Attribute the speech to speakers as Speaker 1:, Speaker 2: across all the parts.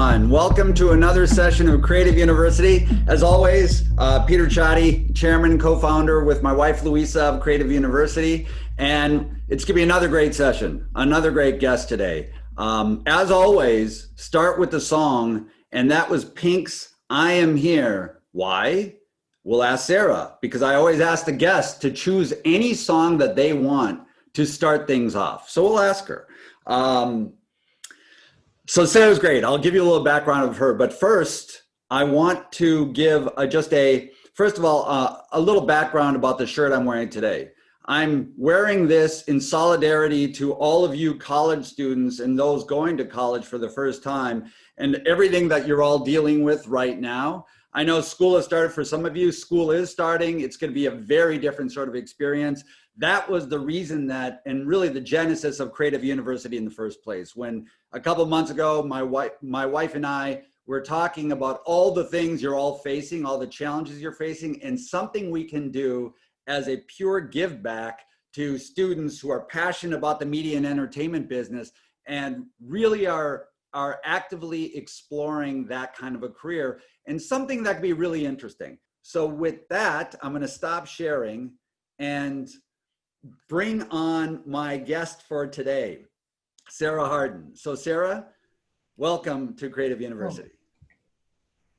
Speaker 1: everyone. Welcome to another session of Creative University. As always, Peter Csathy, chairman and co-founder with my wife, Louisa, of Creative University. And it's going to be another great session, another great guest today. As always, start with the song, and that was Pink's I Am Here. Why? We'll ask Sarah, because I always ask the guests to choose any song that they want to start things off. So we'll ask her. So Sarah's great. I'll give you a little background of her, but first I want to give first of all, a little background about the shirt I'm wearing today. I'm wearing this in solidarity to all of you college students and those going to college for the first time and everything that you're all dealing with right now. I know school has started for some of you. School is starting. It's going to be a very different sort of experience. That was the reason that, and really the genesis of Creative University in the first place. When a couple of months ago, my wife and I were talking about all the things you're all facing, all the challenges you're facing, and something we can do as a pure give back to students who are passionate about the media and entertainment business and really are actively exploring that kind of a career and something that could be really interesting. So with that, I'm going to stop sharing and bring on my guest for today, Sarah Harden. So Sarah, welcome to Creative University.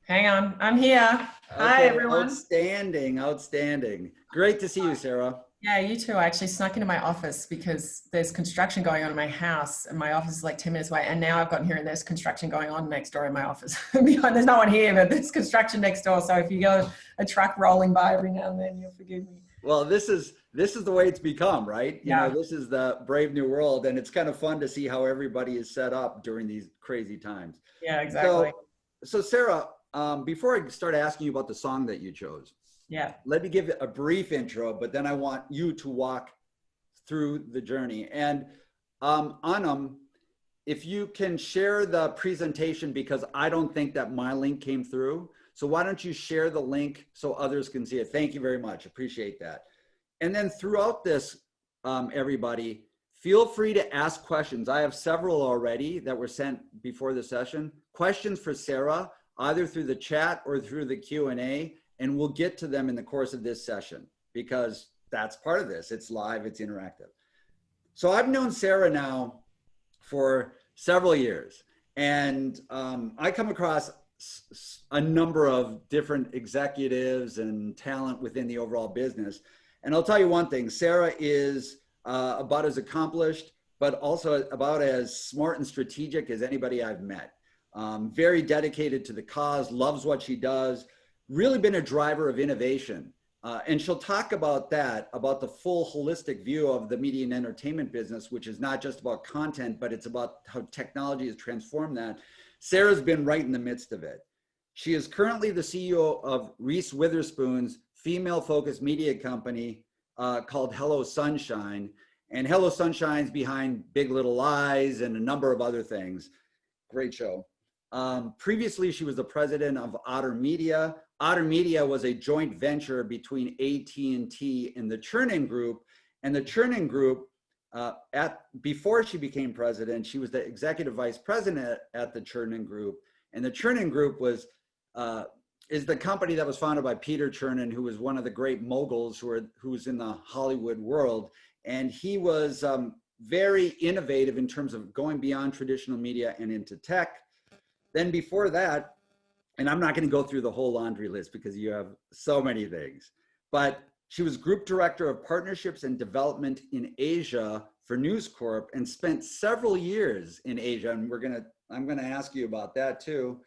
Speaker 2: Hang on, I'm here. Hi, everyone.
Speaker 1: Outstanding, outstanding. Great to see you, Sarah.
Speaker 2: Yeah, you too. I actually snuck into my office because there's construction going on in my house and my office is like 10 minutes away. And now I've gotten here and there's construction going on next door in my office. There's no one here, but there's construction next door. So if you go a truck rolling by every now and then, you'll forgive me.
Speaker 1: Well, this is the way it's become, right? You know, this is the brave new world, and it's kind of fun to see how everybody is set up during these crazy times.
Speaker 2: Yeah, exactly.
Speaker 1: So Sarah, before I start asking you about the song that you chose, let me give a brief intro, but then I want you to walk through the journey. And Anam, if you can share the presentation, because I don't think that my link came through. So why don't you share the link so others can see it? Thank you very much. Appreciate that. And then throughout this, everybody, feel free to ask questions. I have several already that were sent before the session. Questions for Sarah, either through the chat or through the Q&A, and we'll get to them in the course of this session because that's part of this. It's live, it's interactive. So I've known Sarah now for several years, and I come across a number of different executives and talent within the overall business. And I'll tell you one thing, Sarah is about as accomplished, but also about as smart and strategic as anybody I've met. Very dedicated to the cause, loves what she does, really been a driver of innovation. And she'll talk about that, about the full holistic view of the media and entertainment business, which is not just about content, but it's about how technology has transformed that. Sarah's been right in the midst of it. She is currently the CEO of Reese Witherspoon's female-focused media company called Hello Sunshine. And Hello Sunshine's behind Big Little Lies and a number of other things. Great show. Previously, she was the president of Otter Media. Otter Media was a joint venture between AT&T and the Chernin Group. And the Chernin Group, before she became president, she was the executive vice president at the Chernin Group. And the Chernin Group is the company that was founded by Peter Chernin, who was one of the great moguls who's in the Hollywood world. And he was very innovative in terms of going beyond traditional media and into tech. Then before that, and I'm not going to go through the whole laundry list because you have so many things, but she was group director of partnerships and development in Asia for News Corp and spent several years in Asia. And I'm going to ask you about that too.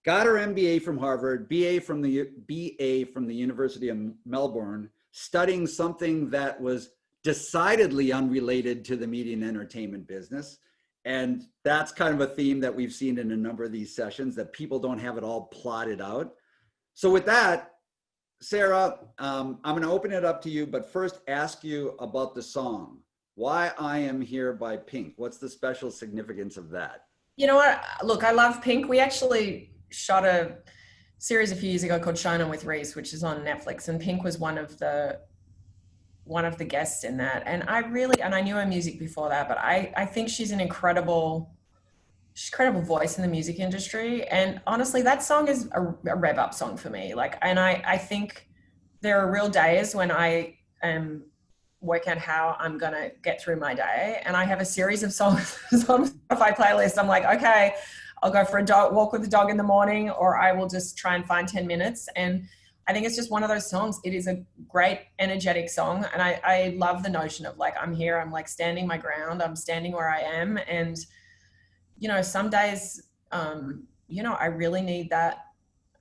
Speaker 1: Got her MBA from Harvard, BA from the University of Melbourne, studying something that was decidedly unrelated to the media and entertainment business. And that's kind of a theme that we've seen in a number of these sessions, that people don't have it all plotted out. So with that, Sarah, I'm going to open it up to you, but first ask you about the song, Why I Am Here by Pink. What's the special significance of that?
Speaker 2: You know what? Look, I love Pink. We actually shot a series a few years ago called Shine On with Reese, which is on Netflix, and Pink was one of the guests in that. And I knew her music before that, but I think she's an incredible she's a credible voice in the music industry. And honestly, that song is a rev up song for me. Like, and I think there are real days when I am working out how I'm going to get through my day. And I have a series of songs on my Spotify playlist. I'm like, okay, I'll go for a walk with the dog in the morning, or I will just try and find 10 minutes. And I think it's just one of those songs. It is a great energetic song. And I love the notion of like, I'm here, I'm like standing my ground, I'm standing where I am. And, you know, some days, you know, I really need that.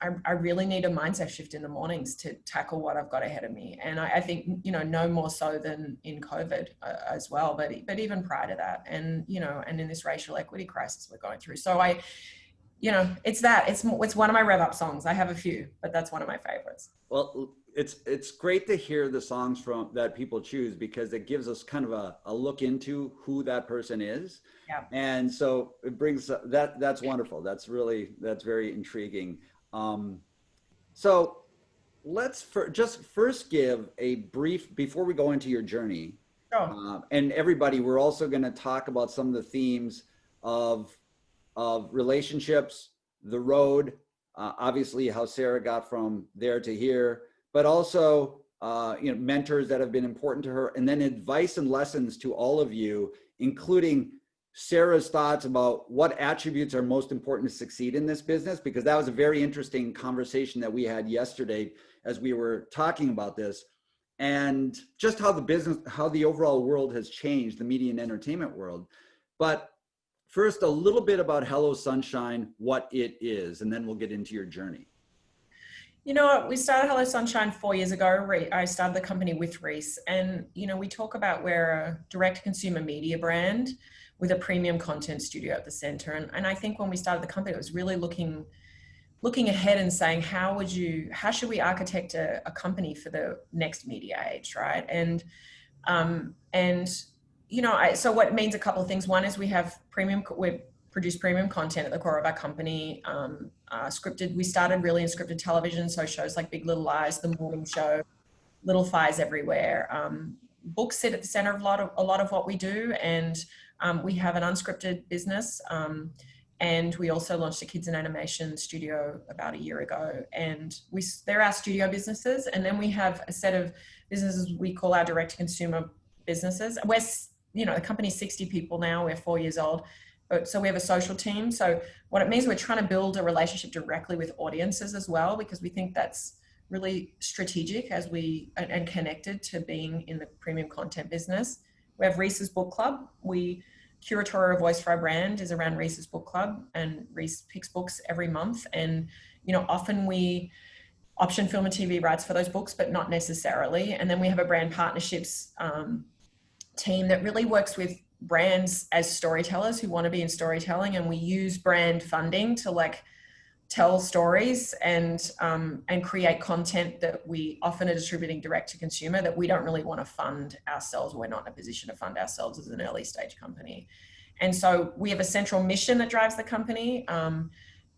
Speaker 2: I really need a mindset shift in the mornings to tackle what I've got ahead of me. And I think, you know, no more so than in COVID as well, but even prior to that, and, you know, and in this racial equity crisis we're going through. So you know, it's one of my rev up songs. I have a few, but that's one of my favorites.
Speaker 1: Well, it's great to hear the songs that people choose, because it gives us kind of a look into who that person is.
Speaker 2: Yeah.
Speaker 1: And so it brings that's wonderful. That's very intriguing. So let's just first give a brief, before we go into your journey.
Speaker 2: Sure.
Speaker 1: And everybody, we're also going to talk about some of the themes of relationships, the road, obviously how Sarah got from there to here, but also, you know, mentors that have been important to her, and then advice and lessons to all of you, including Sarah's thoughts about what attributes are most important to succeed in this business, because that was a very interesting conversation that we had yesterday as we were talking about this, and just how the overall world has changed, the media and entertainment world. But first, a little bit about Hello Sunshine, what it is, and then we'll get into your journey.
Speaker 2: You know what? We started Hello Sunshine 4 years ago. I started the company with Reese, and, you know, we talk about we're a direct consumer media brand with a premium content studio at the center. And I think when we started the company, it was really looking ahead and saying, how should we architect a company for the next media age, right? And you know, so what means a couple of things. One is we produce premium content at the core of our company. Scripted, we started really in scripted television, so shows like Big Little Lies, The Morning Show, Little Fires Everywhere. Books sit at the center of a lot of what we do, and we have an unscripted business, and we also launched a kids and animation studio about a year ago. And they're our studio businesses, and then we have a set of businesses we call our direct-to-consumer businesses. We're, you know, the company's 60 people now. We're 4 years old. So we have a social team. So what it means, we're trying to build a relationship directly with audiences as well, because we think that's really strategic and connected to being in the premium content business. We have Reese's Book Club. Curatorial voice for our brand is around Reese's Book Club, and Reese picks books every month. And, you know, often we option film and TV rights for those books, but not necessarily. And then we have a brand partnerships team that really works with brands as storytellers who want to be in storytelling, and we use brand funding to like tell stories and create content that we often are distributing direct to consumer that we don't really want to fund ourselves. We're not in a position to fund ourselves as an early stage company. And so we have a central mission that drives the company,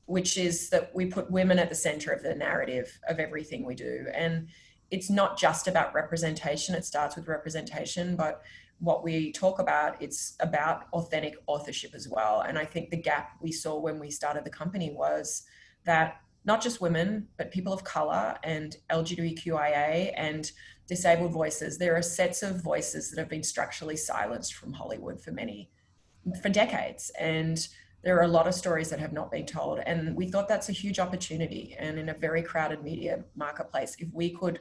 Speaker 2: which is that we put women at the center of the narrative of everything we do. And it's not just about representation. It starts with representation, but what we talk about, it's about authentic authorship as well. And I think the gap we saw when we started the company was that not just women, but people of color and LGBTQIA and disabled voices, there are sets of voices that have been structurally silenced from Hollywood for decades. And there are a lot of stories that have not been told. And we thought that's a huge opportunity. And in a very crowded media marketplace, if we could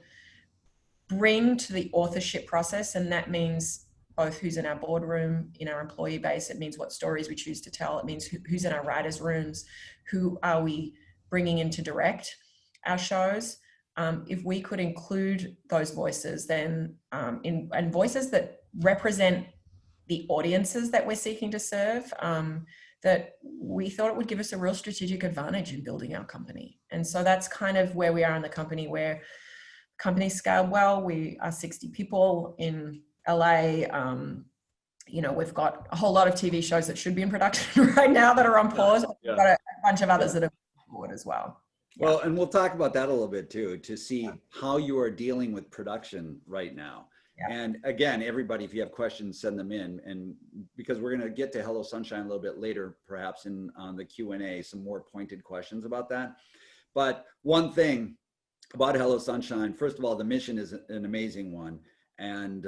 Speaker 2: bring to the authorship process, and that means both who's in our boardroom, in our employee base, it means what stories we choose to tell, it means who's in our writers' rooms, who are we bringing in to direct our shows. If we could include those voices, then and voices that represent the audiences that we're seeking to serve, that we thought it would give us a real strategic advantage in building our company. And so that's kind of where we are in the company, where company scaled well. We are 60 people in LA. You know, we've got a whole lot of TV shows that should be in production right now that are on pause.
Speaker 1: Yeah.
Speaker 2: We've got a bunch of others that are on board as well.
Speaker 1: Well, and we'll talk about that a little bit too, to see how you are dealing with production right now.
Speaker 2: Yeah.
Speaker 1: And again, everybody, if you have questions, send them in. And because we're going to get to Hello Sunshine a little bit later, perhaps in the Q&A, some more pointed questions about that. But one thing about Hello Sunshine, first of all, the mission is an amazing one. And,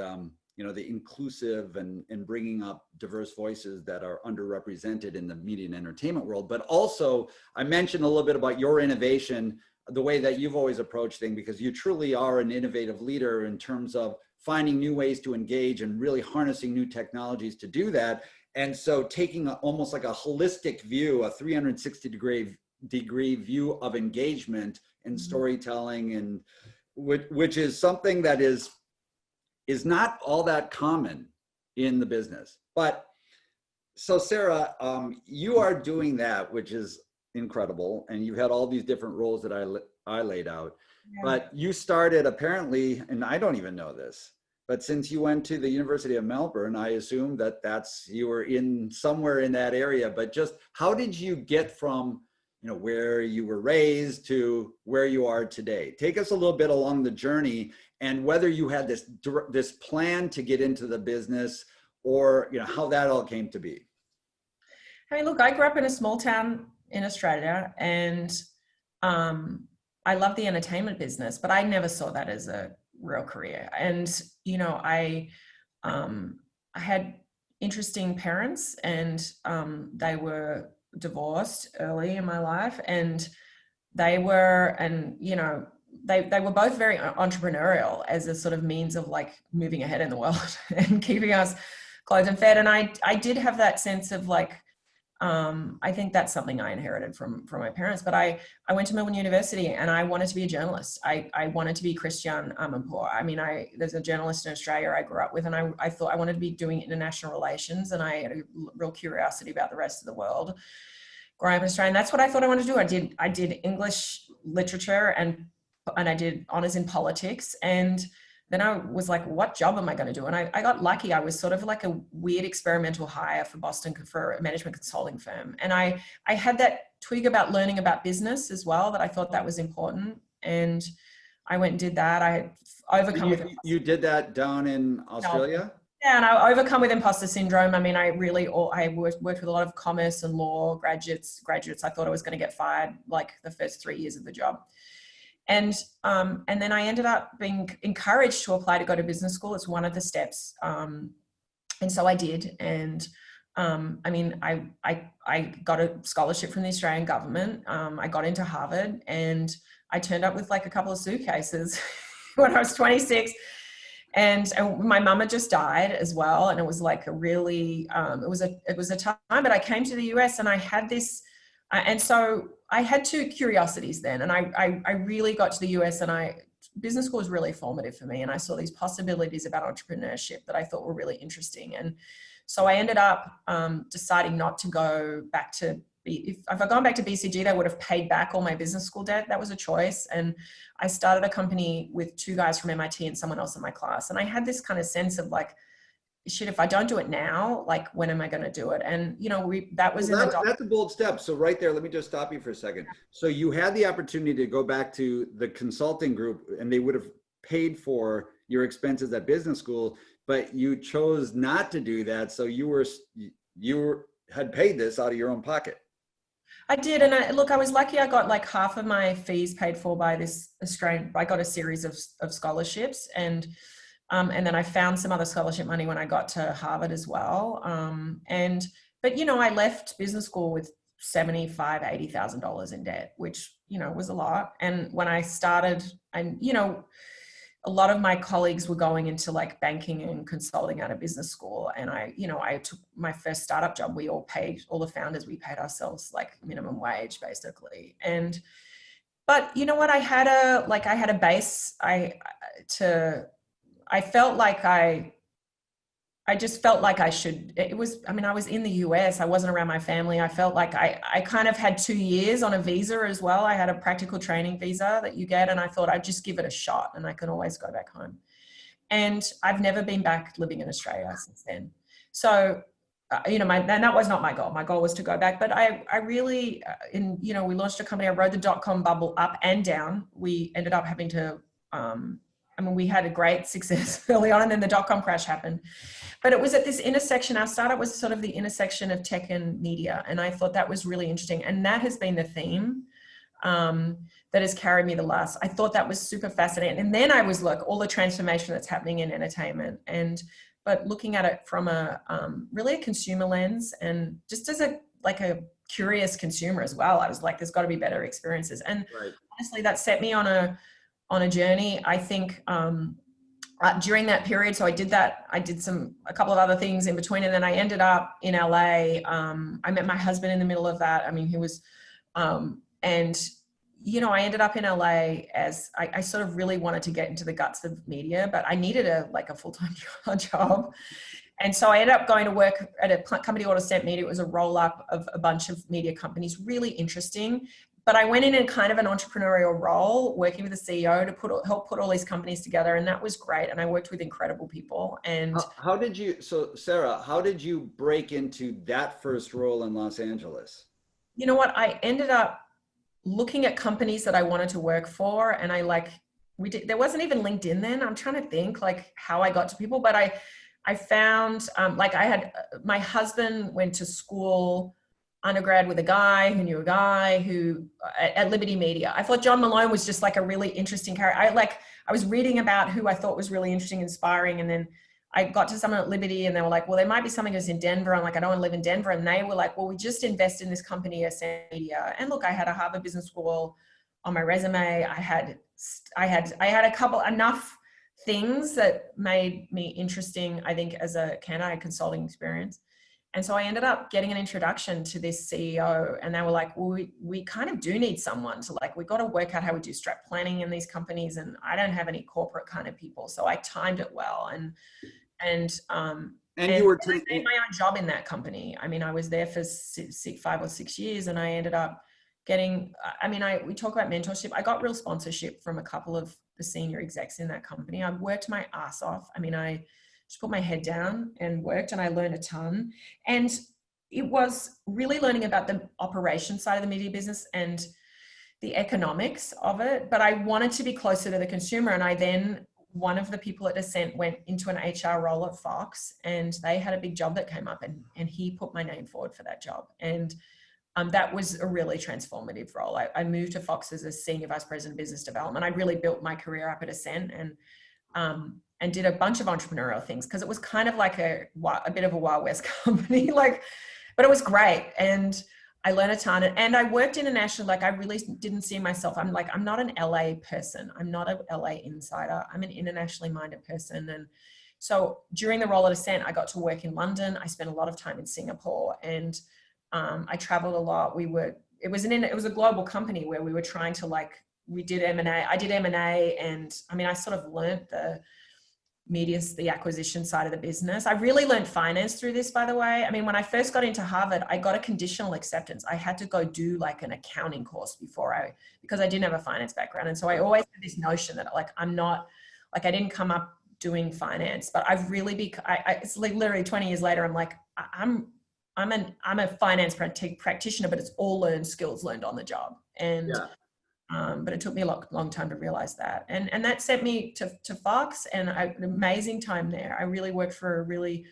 Speaker 1: you know, the inclusive and bringing up diverse voices that are underrepresented in the media and entertainment world. But also, I mentioned a little bit about your innovation, the way that you've always approached things, because you truly are an innovative leader in terms of finding new ways to engage and really harnessing new technologies to do that. And so taking almost like a holistic view, a 360-degree view of engagement and storytelling, and which is something that is not all that common in the business. But so Sarah, you are doing that, which is incredible. And you've had all these different roles that I laid out. Yeah. But you started apparently, and I don't even know this, but since you went to the University of Melbourne, I assume that you were in somewhere in that area. But just how did you get from, you know, where you were raised to where you are today? Take us a little bit along the journey, and whether you had this plan to get into the business, or, you know, how that all came to be.
Speaker 2: I mean, look, I grew up in a small town in Australia, and I love the entertainment business, but I never saw that as a real career. And, you know, I had interesting parents, and they were divorced early in my life, and they were both very entrepreneurial as a sort of means of like moving ahead in the world and keeping us clothed and fed. And I did have that sense of like, I think that's something I inherited from my parents. But I went to Melbourne University, and I wanted to be a journalist. I wanted to be Christian Amanpour. I mean, there's a journalist in Australia I grew up with, and I thought I wanted to be doing international relations, and I had a real curiosity about the rest of the world growing up in Australia. And that's what I thought I wanted to do. I did English literature, and I did honors in politics. And then I was like, what job am I going to do? And I got lucky. I was sort of like a weird experimental hire for Boston for a management consulting firm. And I had that twig about learning about business as well, that I thought that was important. And I went and did that. I had overcome
Speaker 1: You did that down in Australia?
Speaker 2: Yeah, and I overcome with imposter syndrome. I mean, I worked with a lot of commerce and law graduates. I thought I was going to get fired like the first 3 years of the job. And then I ended up being encouraged to apply to go to business school. It's one of the steps. And so I did. And I mean, I got a scholarship from the Australian government. I got into Harvard, and I turned up with like a couple of suitcases when I was 26. And my mum had just died as well. And it was like a really, it was a tough time, but I came to the US, and I had this, and so I had two curiosities then. And I really got to the US, and business school was really formative for me. And I saw these possibilities about entrepreneurship that I thought were really interesting. And so I ended up deciding not to go back to, if I'd gone back to BCG, they would have paid back all my business school debt. That was a choice. And I started a company with two guys from MIT and someone else in my class. And I had this kind of sense of like, shit, if I don't do it now, like, when am I going to do it? And, you know, that's
Speaker 1: a bold step. So right there, let me just stop you for a second. So you had the opportunity to go back to the consulting group, and they would have paid for your expenses at business school, but you chose not to do that. So you had paid this out of your own pocket.
Speaker 2: I did. And I was lucky. I got like half of my fees paid for by this I got a series of scholarships, and then I found some other scholarship money when I got to Harvard as well. But, you know, I left business school with $75,000, $80,000 in debt, which, you know, was a lot. And when I started, and, you know, a lot of my colleagues were going into like banking and consulting out of business school. And I took my first startup job. All the founders, we paid ourselves like minimum wage basically. But you know what, I had a base. I felt like I just felt like I should, I was in the US, I wasn't around my family. I felt like I kind of had 2 years on a visa as well. I had a practical training visa that you get, and I thought I'd just give it a shot and I can always go back home. And I've never been back living in Australia since then. So, and that was not my goal. My goal was to go back, but I really, we launched a company. I rode the .com bubble up and down. We ended up having to, I mean, we had a great success early on, and then the dot-com crash happened. But it was at this intersection. Our startup was sort of the intersection of tech and media. And I thought that was really interesting. And that has been the theme that has carried me I thought that was super fascinating. And then I was all the transformation that's happening in entertainment, but looking at it from really a consumer lens, and just as a curious consumer as well. I was like, there's got to be better experiences. And honestly, that set me on a journey. I think during that period, so I did that. I did a couple of other things in between, and then I ended up in LA. I met my husband in the middle of that. I mean, he was, and I ended up in LA as I sort of really wanted to get into the guts of media, but I needed a full-time job. And so I ended up going to work at a company called Ascent Media. It was a roll-up of a bunch of media companies, really interesting. But I went in kind of an entrepreneurial role, working with the CEO to help put all these companies together. And that was great. And I worked with incredible people. And
Speaker 1: how did you, so Sarah, how did you break into that first role in Los Angeles?
Speaker 2: You know what? I ended up looking at companies that I wanted to work for. And there wasn't even LinkedIn then. I'm trying to think how I got to people, but I found, my husband went to school, undergrad, with a guy who knew a guy who at Liberty Media. I thought John Malone was just a really interesting character. I was reading about who I thought was really interesting, inspiring. And then I got to someone at Liberty and they were like, well, there might be something that's in Denver. I'm like, I don't want to live in Denver. And they were like, well, we just invest in this company, Ascent Media. And look, I had a Harvard Business School on my resume. I had enough things that made me interesting, I think, as a candidate, consulting experience. And so I ended up getting an introduction to this CEO, and they were like, well, we kind of do need someone to we got to work out how we do strat planning in these companies. And I don't have any corporate kind of people. So I timed it well. And you were taking my own job in that company. I mean, I was there for 5 or 6 years, and I ended up getting, we talk about mentorship. I got real sponsorship from a couple of the senior execs in that company. I worked my ass off. I mean, I just put my head down and worked, and I learned a ton. And it was really learning about the operations side of the media business and the economics of it. But I wanted to be closer to the consumer. And one of the people at Ascent went into an HR role at Fox, and they had a big job that came up, and he put my name forward for that job. And that was a really transformative role. I moved to Fox as a senior vice president of business development. I really built my career up at Ascent, and did a bunch of entrepreneurial things, because it was kind of like a bit of a Wild West company, but it was great. And I learned a ton, and I worked internationally. I really didn't see myself. I'm not an LA person. I'm not an LA insider. I'm an internationally minded person. And so during the role at Ascent, I got to work in London. I spent a lot of time in Singapore, and I traveled a lot. It was a global company where we were trying to we did M&A. I did M&A, and I sort of learned the acquisition side of the business. I really learned finance through this, by the way. When I first got into Harvard, I got a conditional acceptance. I had to go do an accounting course because I didn't have a finance background. And so I always had this notion that I'm not, I didn't come up doing finance, but I've really it's literally 20 years later, I'm a finance practitioner, but it's all learned skills learned on the job. And but it took me a long time to realize that. And that sent me to Fox, and an amazing time there. I really worked for a really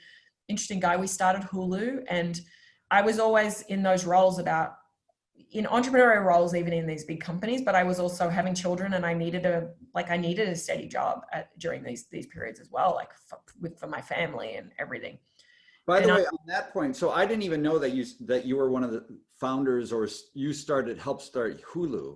Speaker 2: interesting guy. We started Hulu, and I was always in those roles in entrepreneurial roles, even in these big companies, but I was also having children, and I needed a steady job during these periods as well, for my family and everything.
Speaker 1: By the way, on that point, so I didn't even know that you were one of the founders, or you helped start Hulu.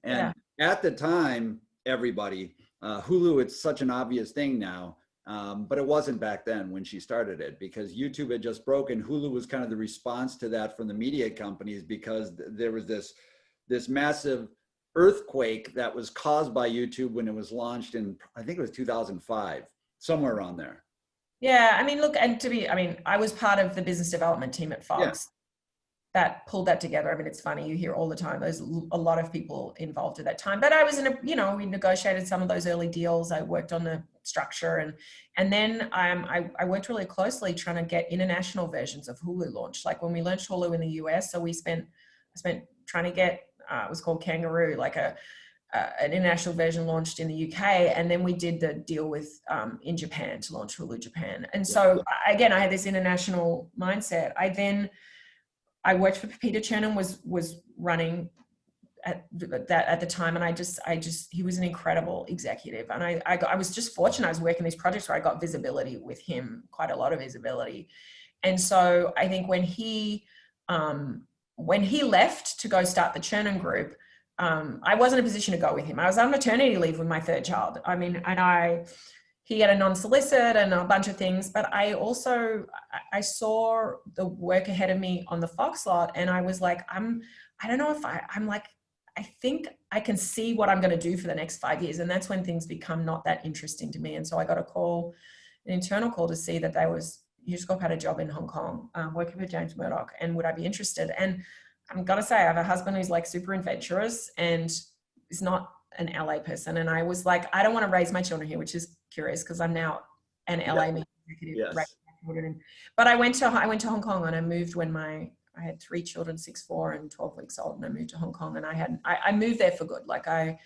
Speaker 1: And at the time, everybody, Hulu, it's such an obvious thing now, but it wasn't back then when she started it, because YouTube had just broken. Hulu was kind of the response to that from the media companies, because there was this massive earthquake that was caused by YouTube when it was launched in, I think it was 2005, somewhere around there.
Speaker 2: Yeah, look, and I was part of the business development team at Fox that pulled that together. it's funny, you hear all the time, there's a lot of people involved at that time, but I was we negotiated some of those early deals. I worked on the structure, and then I worked really closely trying to get international versions of Hulu launched. When we launched Hulu in the US, so I spent trying to get, it was called Kangaroo, an international version launched in the UK, and then we did the deal with in Japan to launch Hulu Japan. And so again, I had this international mindset. I worked for Peter Chernin, was running at the time, and he was an incredible executive, and I was just fortunate. I was working these projects where I got visibility with him, quite a lot of visibility. And so I think when he left to go start the Chernin Group, I wasn't in a position to go with him. I was on maternity leave with my third child. I mean, he had a non-solicit and a bunch of things, but I saw the work ahead of me on the Fox lot, and I was like, I don't know if I think I can see what I'm going to do for the next 5 years. And that's when things become not that interesting to me. And so I got an internal call to see that News Corp had a job in Hong Kong, working with James Murdoch, and would I be interested? And I'm going to say, I have a husband who's like super adventurous and is not an LA person. And I was like, I don't want to raise my children here, which is curious because I'm now an LA executive. Yes. But I went to Hong Kong, and I moved when I had 3 children, 6, 4, and 12 weeks old, and I moved to Hong Kong, and I moved there for good. Like I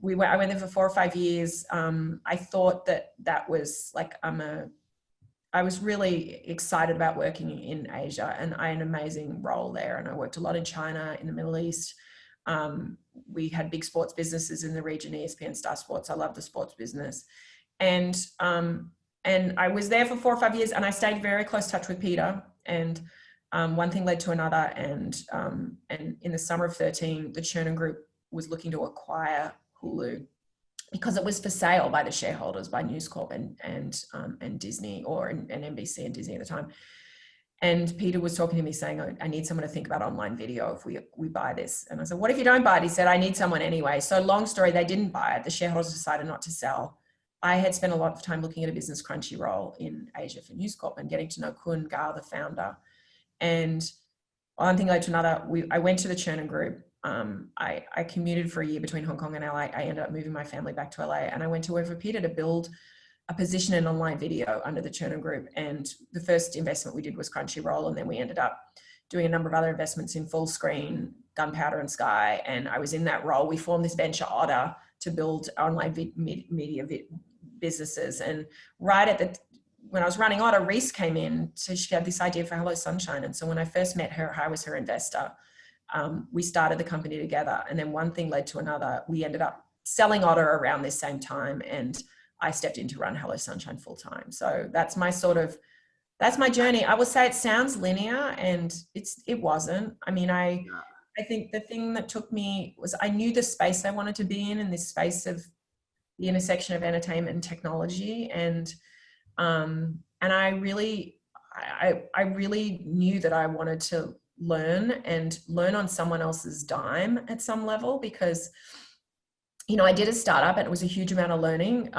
Speaker 2: went there for 4 or 5 years. I thought that was like, I was really excited about working in Asia, and I had an amazing role there. And I worked a lot in China, in the Middle East. We had big sports businesses in the region, ESPN, Star Sports. I love the sports business. And I was there for 4 or 5 years, and I stayed very close touch with Peter, and one thing led to another. And in the summer of 13, the Chernin Group was looking to acquire Hulu because it was for sale by the shareholders, by News Corp and Disney, and NBC and Disney at the time. And Peter was talking to me saying, I need someone to think about online video if we buy this. And I said, what if you don't buy it? He said, I need someone anyway. So long story, they didn't buy it. The shareholders decided not to sell. I had spent a lot of time looking at a business Crunchyroll in Asia for News Corp and getting to know Kun Gar, the founder. And one thing led to another. I went to the Chernin Group. I commuted for a year between Hong Kong and LA. I ended up moving my family back to LA, and I went to work for Peter to build a position in online video under the Chernin Group. And the first investment we did was Crunchyroll, and then we ended up doing a number of other investments in Full Screen, Gunpowder, and Sky. And I was in that role. We formed this venture, Otter, to build online media businesses. And when I was running Otter, Reese came in, so she had this idea for Hello Sunshine. And so when I first met her, I was her investor. We started the company together, and then one thing led to another. We ended up selling Otter around this same time, and I stepped in to run Hello Sunshine full time. So that's my journey. I would say it sounds linear, and it wasn't. I mean, I think the thing that took me was I knew the space I wanted to be in this space of the intersection of entertainment and technology. And I really knew that I wanted to learn on someone else's dime at some level, because, I did a startup and it was a huge amount of learning.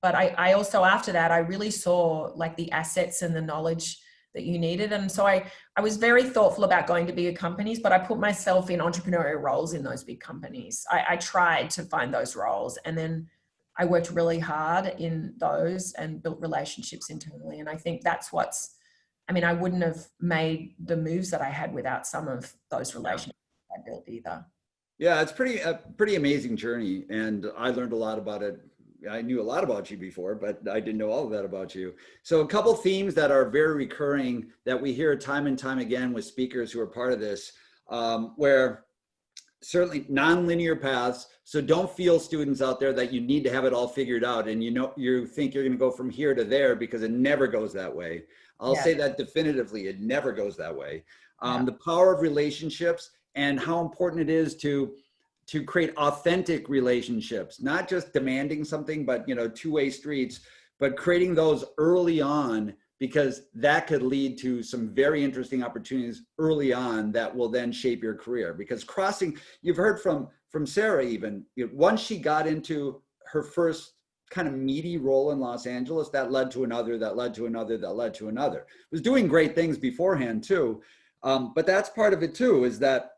Speaker 2: But I also, after that, I really saw like the assets and the knowledge that you needed. And so I was very thoughtful about going to bigger companies, but I put myself in entrepreneurial roles in those big companies. I tried to find those roles, and then I worked really hard in those and built relationships internally. And I think that's I wouldn't have made the moves that I had without some of those relationships I built either.
Speaker 1: Yeah, it's a pretty amazing journey. And I learned a lot about it. I knew a lot about you before, but I didn't know all of that about you. So a couple themes that are very recurring that we hear time and time again with speakers who are part of this, where certainly non-linear paths. So don't feel, students out there, that you need to have it all figured out and you think you're going to go from here to there, because it never goes that way. I'll say that definitively, it never goes that way. The power of relationships and how important it is to create authentic relationships, not just demanding something, but two-way streets, but creating those early on, because that could lead to some very interesting opportunities early on that will then shape your career. Because you've heard from Sarah, even once she got into her first kind of meaty role in Los Angeles, that led to another, that led to another, that led to another. Was doing great things beforehand too. But that's part of it too, is that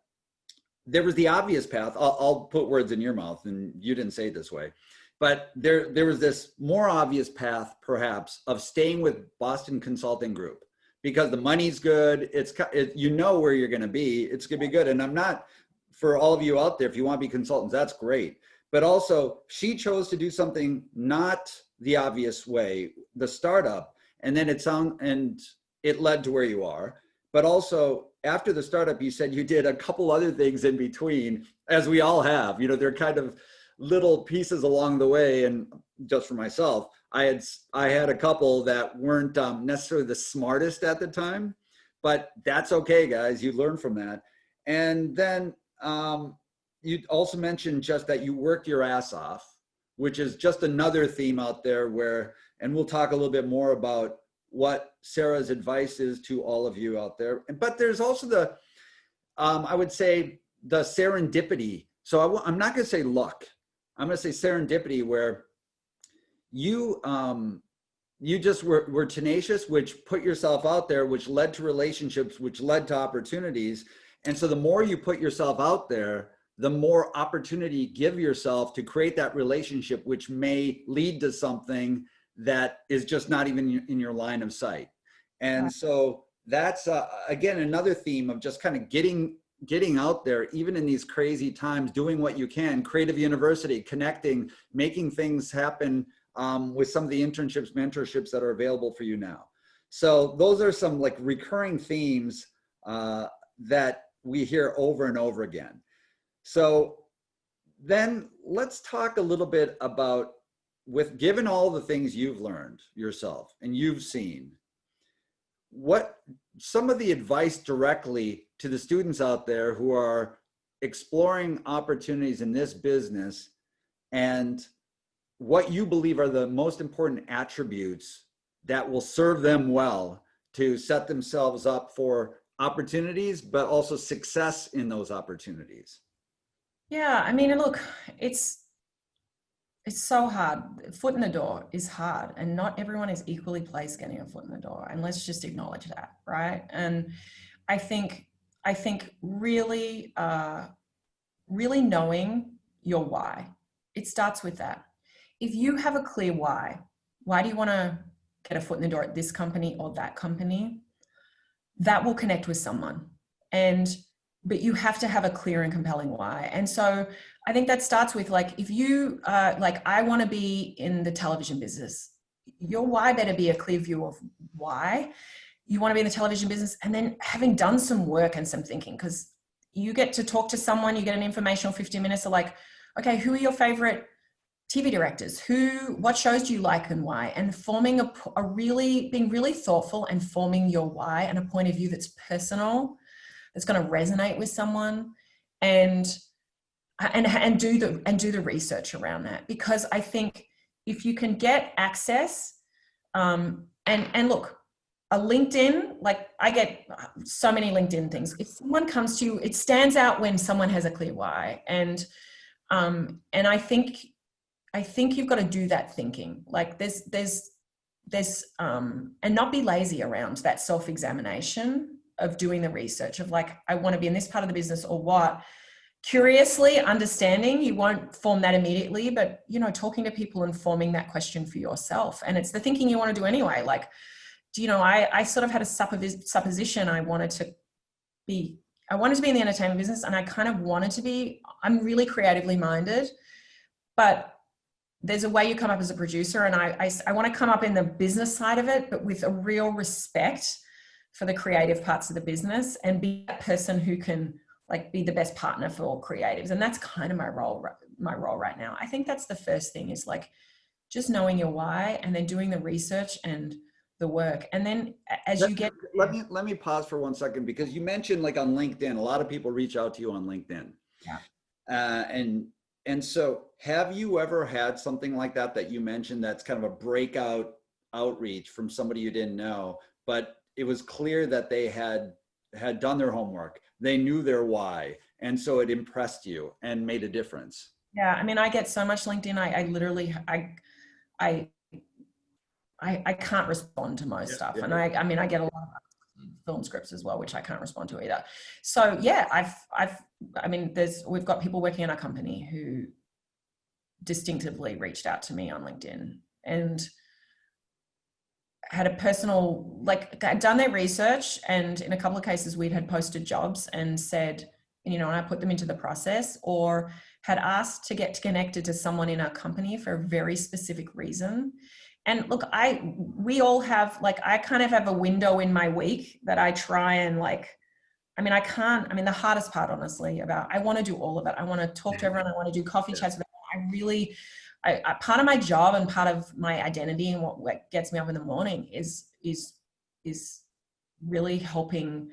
Speaker 1: there was the obvious path. I'll put words in your mouth, and you didn't say it this way, but there was this more obvious path, perhaps, of staying with Boston Consulting Group, because the money's good. You know where you're going to be. It's going to be good. And I'm not for all of you out there, if you want to be consultants, that's great. But also, she chose to do something not the obvious way, the startup, and then it led to where you are. But also, after the startup, you said you did a couple other things in between, as we all have. You know, they're kind of little pieces along the way. And just for myself, I had a couple that weren't necessarily the smartest at the time, but that's okay, guys. You learn from that. And then you also mentioned just that you worked your ass off, which is just another theme out there where, and we'll talk a little bit more about what Sarah's advice is to all of you out there. But there's also the, I would say, the serendipity. So I'm not going to say luck. I'm going to say serendipity, where you just were tenacious, which put yourself out there, which led to relationships, which led to opportunities. And so the more you put yourself out there, the more opportunity you give yourself to create that relationship, which may lead to something that is just not even in your line of sight. And so that's, again, another theme of just kind of getting out there, even in these crazy times, doing what you can, Creative University, connecting, making things happen with some of the internships, mentorships that are available for you now. So those are some like recurring themes that we hear over and over again. So then let's talk a little bit about, given all the things you've learned yourself and you've seen, what some of the advice directly to the students out there who are exploring opportunities in this business, and what you believe are the most important attributes that will serve them well to set themselves up for opportunities, but also success in those opportunities.
Speaker 2: Yeah, I mean, look, it's so hard. Foot in the door is hard, and not everyone is equally placed getting a foot in the door. And let's just acknowledge that, right? And I think really, really knowing your why. It starts with that. If you have a clear why do you want to get a foot in the door at this company or that company? That will connect with someone. But you have to have a clear and compelling why. And so I think that starts with, like, if you like, I want to be in the television business, your why better be a clear view of why you want to be in the television business. And then having done some work and some thinking, because you get to talk to someone, you get an informational 15 minutes of like, okay, who are your favorite TV directors? What shows do you like and why? And forming being really thoughtful and forming your why and a point of view that's personal, that's going to resonate with someone, and do the research around that. Because I think if you can get access, and look, a LinkedIn, like I get so many LinkedIn things. If someone comes to you, it stands out when someone has a clear why. And I think you've got to do that thinking. Like there's and not be lazy around that self-examination of doing the research of like, I want to be in this part of the business or what. Curiously understanding, you won't form that immediately, but talking to people and forming that question for yourself. And it's the thinking you want to do anyway. Like, I sort of had a supposition. I wanted to be in the entertainment business, and I kind of wanted to be, I'm really creatively minded, but there's a way you come up as a producer, and I want to come up in the business side of it, but with a real respect for the creative parts of the business, and be that person who can like be the best partner for all creatives. And that's kind of my role right now. I think that's the first thing, is like just knowing your why, and then doing the research and the work. And then
Speaker 1: let me pause for 1 second, because you mentioned like on LinkedIn, a lot of people reach out to you on LinkedIn. Yeah. And so have you ever had something like that you mentioned, that's kind of a breakout outreach from somebody you didn't know, but it was clear that they had done their homework, they knew their why, and so it impressed you and made a difference?
Speaker 2: Yeah, I mean, I get so much LinkedIn. I literally can't respond to most stuff. Yeah. And I get a lot of film scripts as well, which I can't respond to either. So yeah, we've got people working in our company who distinctively reached out to me on LinkedIn and had a personal, like, done their research, and in a couple of cases we'd had posted jobs and said, you know, and I put them into the process, or had asked to get connected to someone in our company for a very specific reason. And look, we all have, like, I kind of have a window in my week that I try and like, I mean, the hardest part, honestly, I want to do all of it. I want to talk to everyone. I want to do coffee chats with everyone. Part of my job and part of my identity and what gets me up in the morning is really helping.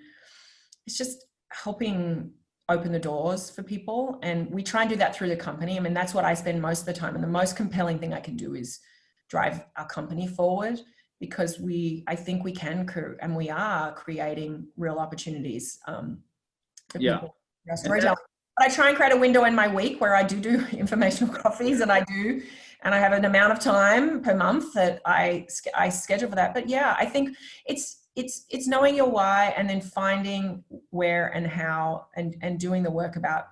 Speaker 2: It's just helping open the doors for people. And we try and do that through the company. I mean, that's what I spend most of the time. And the most compelling thing I can do is drive our company forward, because I think we can, and we are creating real opportunities for people. But I try and create a window in my week where I do informational coffees, and I have an amount of time per month that I schedule for that. But yeah, I think it's knowing your why, and then finding where and how, and doing the work about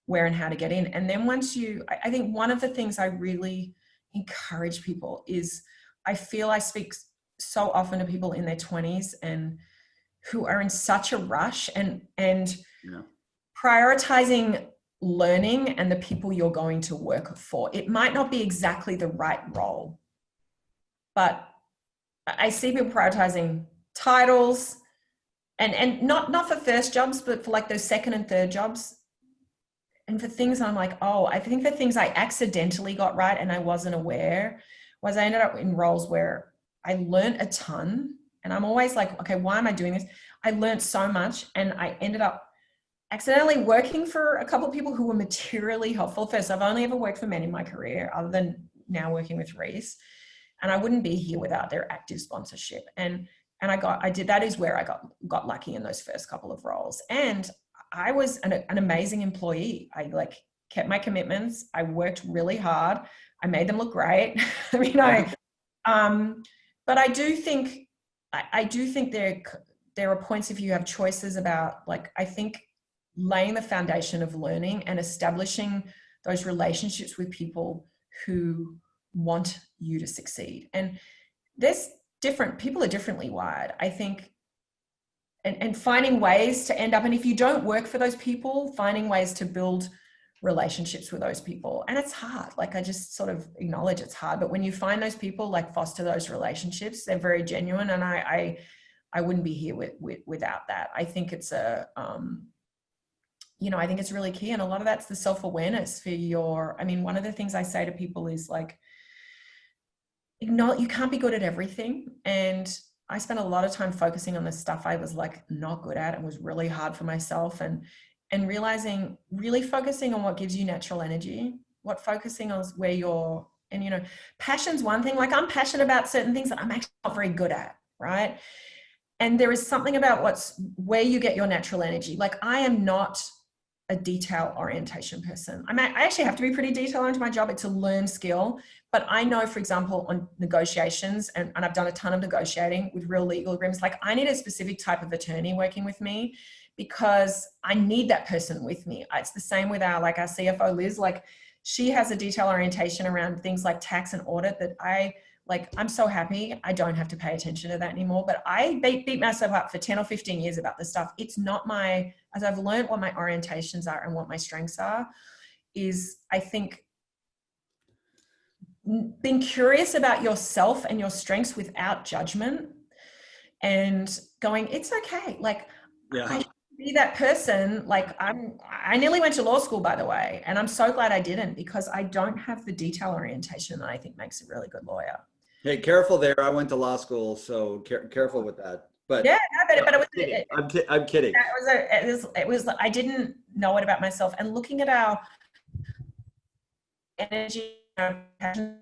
Speaker 2: where and how to get in. And then once I think one of the things I really encourage people is, I feel I speak so often to people in their 20s and who are in such a rush, and prioritizing learning and the people you're going to work for. It might not be exactly the right role, but I see people prioritizing titles and not for first jobs, but for like those second and third jobs. And for things I'm like, oh, I think the things I accidentally got right and I wasn't aware was I ended up in roles where I learned a ton, and I'm always like, okay, why am I doing this? I learned so much, and I ended up accidentally working for a couple of people who were materially helpful. First, I've only ever worked for men in my career, other than now working with Reese, and I wouldn't be here without their active sponsorship. And that is where I got lucky in those first couple of roles. And I was an amazing employee. I like kept my commitments. I worked really hard. I made them look great. I mean, but I do think there are points, if you have choices about, like, I think laying the foundation of learning and establishing those relationships with people who want you to succeed. And people are differently wired, I think, and finding ways to end up, and if you don't work for those people, finding ways to build relationships with those people. And it's hard. Like, I just sort of acknowledge it's hard, but when you find those people, like, foster those relationships, they're very genuine. And I wouldn't be here without that. I think it's I think it's really key. And a lot of that's the self-awareness for one of the things I say to people is, like, you can't be good at everything. And I spent a lot of time focusing on the stuff I was, like, not good at and was really hard for myself, and realizing, really focusing on what gives you natural energy, focusing on where passion's one thing. Like, I'm passionate about certain things that I'm actually not very good at, right? And there is something about where you get your natural energy. Like, I am not a detail orientation person. I actually have to be pretty detail oriented. My job, it's a learned skill. But I know, for example, on negotiations, and I've done a ton of negotiating with real legal agreements, like, I need a specific type of attorney working with me, because I need that person with me. It's the same with our CFO, Liz. Like, she has a detail orientation around things like tax and audit that I'm so happy I don't have to pay attention to that anymore. But I beat myself up for 10 or 15 years about this stuff. It's not as I've learned what my orientations are and what my strengths are, is, I think, being curious about yourself and your strengths without judgment, and going, it's okay. Like, I should be that person. Like, I nearly went to law school, by the way, and I'm so glad I didn't, because I don't have the detail orientation that I think makes a really good lawyer.
Speaker 1: Hey, careful there. I went to law school, so careful with that. But
Speaker 2: yeah, but it was.
Speaker 1: I'm kidding.
Speaker 2: It was. I didn't know it about myself, and looking at our energy, our passion.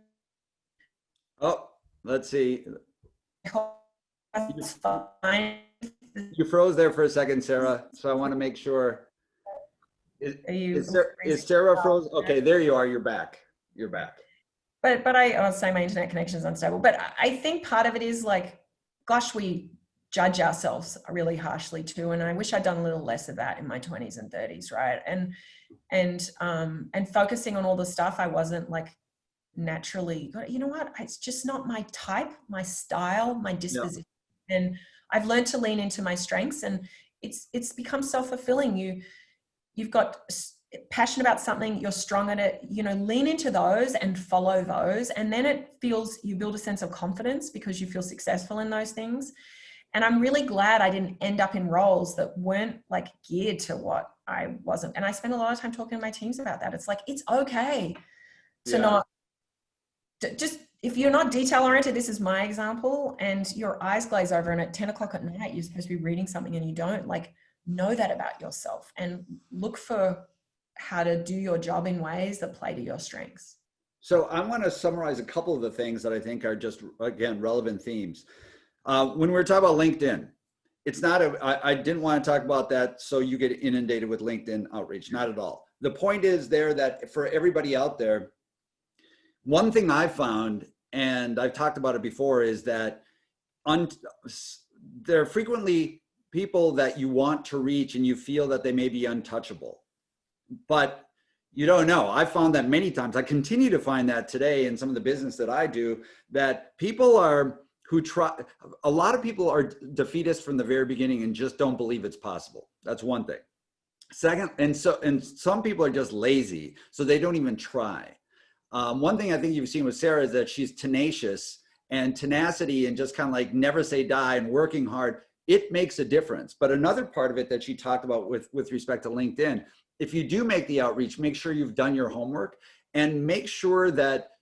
Speaker 1: Oh, let's see.
Speaker 2: It's fine.
Speaker 1: You froze there for a second, Sarah. So I want to make sure. Is Sarah froze? Okay, there you are. You're back. You're back.
Speaker 2: But I'll say my internet connection is unstable. But I think part of it is, like, gosh, we judge ourselves really harshly too. And I wish I'd done a little less of that in my 20s and 30s, right? And focusing on all the stuff I wasn't, like, naturally, you know what? It's just not my type, my style, my disposition. No. And I've learned to lean into my strengths, and it's become self-fulfilling. you've got passion about something, you're strong at it, you know, lean into those and follow those. And then you build a sense of confidence because you feel successful in those things. And I'm really glad I didn't end up in roles that weren't like geared to what I wasn't. And I spend a lot of time talking to my teams about that. It's like, it's okay to not just, if you're not detail oriented, this is my example, and your eyes glaze over and at 10 o'clock at night, you're supposed to be reading something and you don't, like, know that about yourself and look for how to do your job in ways that play to your strengths.
Speaker 1: So I want to summarize a couple of the things that I think are just, again, relevant themes. When we're talking about LinkedIn, it's not I didn't want to talk about that so you get inundated with LinkedIn outreach, not at all. The point is there that for everybody out there, one thing I found, and I've talked about it before, is that there are frequently people that you want to reach and you feel that they may be untouchable, but you don't know. I found that many times. I continue to find that today in some of the business that I do, that a lot of people are defeatists from the very beginning and just don't believe it's possible. That's one thing. Second, and some people are just lazy, so they don't even try. One thing I think you've seen with Sarah is that she's tenacious, and tenacity and just kind of like never say die and working hard, it makes a difference. But another part of it that she talked about with respect to LinkedIn, if you do make the outreach, make sure you've done your homework and make sure that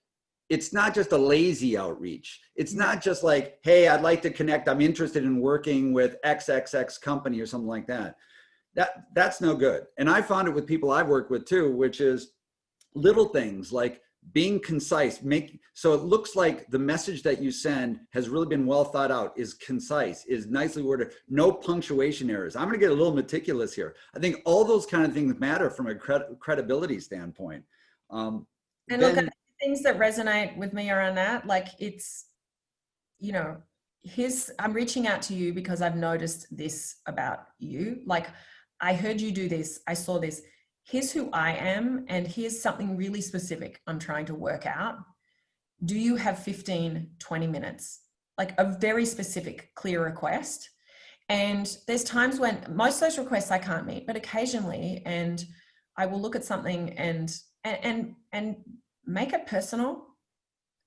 Speaker 1: it's not just a lazy outreach. It's not just like, hey, I'd like to connect. I'm interested in working with XXX company or something like that. That's no good. And I found it with people I've worked with too, which is little things like being concise, so it looks like the message that you send has really been well thought out, is concise, is nicely worded, no punctuation errors. I'm going to get a little meticulous here. I think all those kind of things matter from a credibility standpoint.
Speaker 2: And look at things that resonate with me around that. Like, it's, you know, I'm reaching out to you because I've noticed this about you. Like, I heard you do this, I saw this. Here's who I am, and here's something really specific I'm trying to work out. Do you have 15, 20 minutes? Like a very specific, clear request. And there's times when most of those requests I can't meet, but occasionally, and I will look at something and make it personal.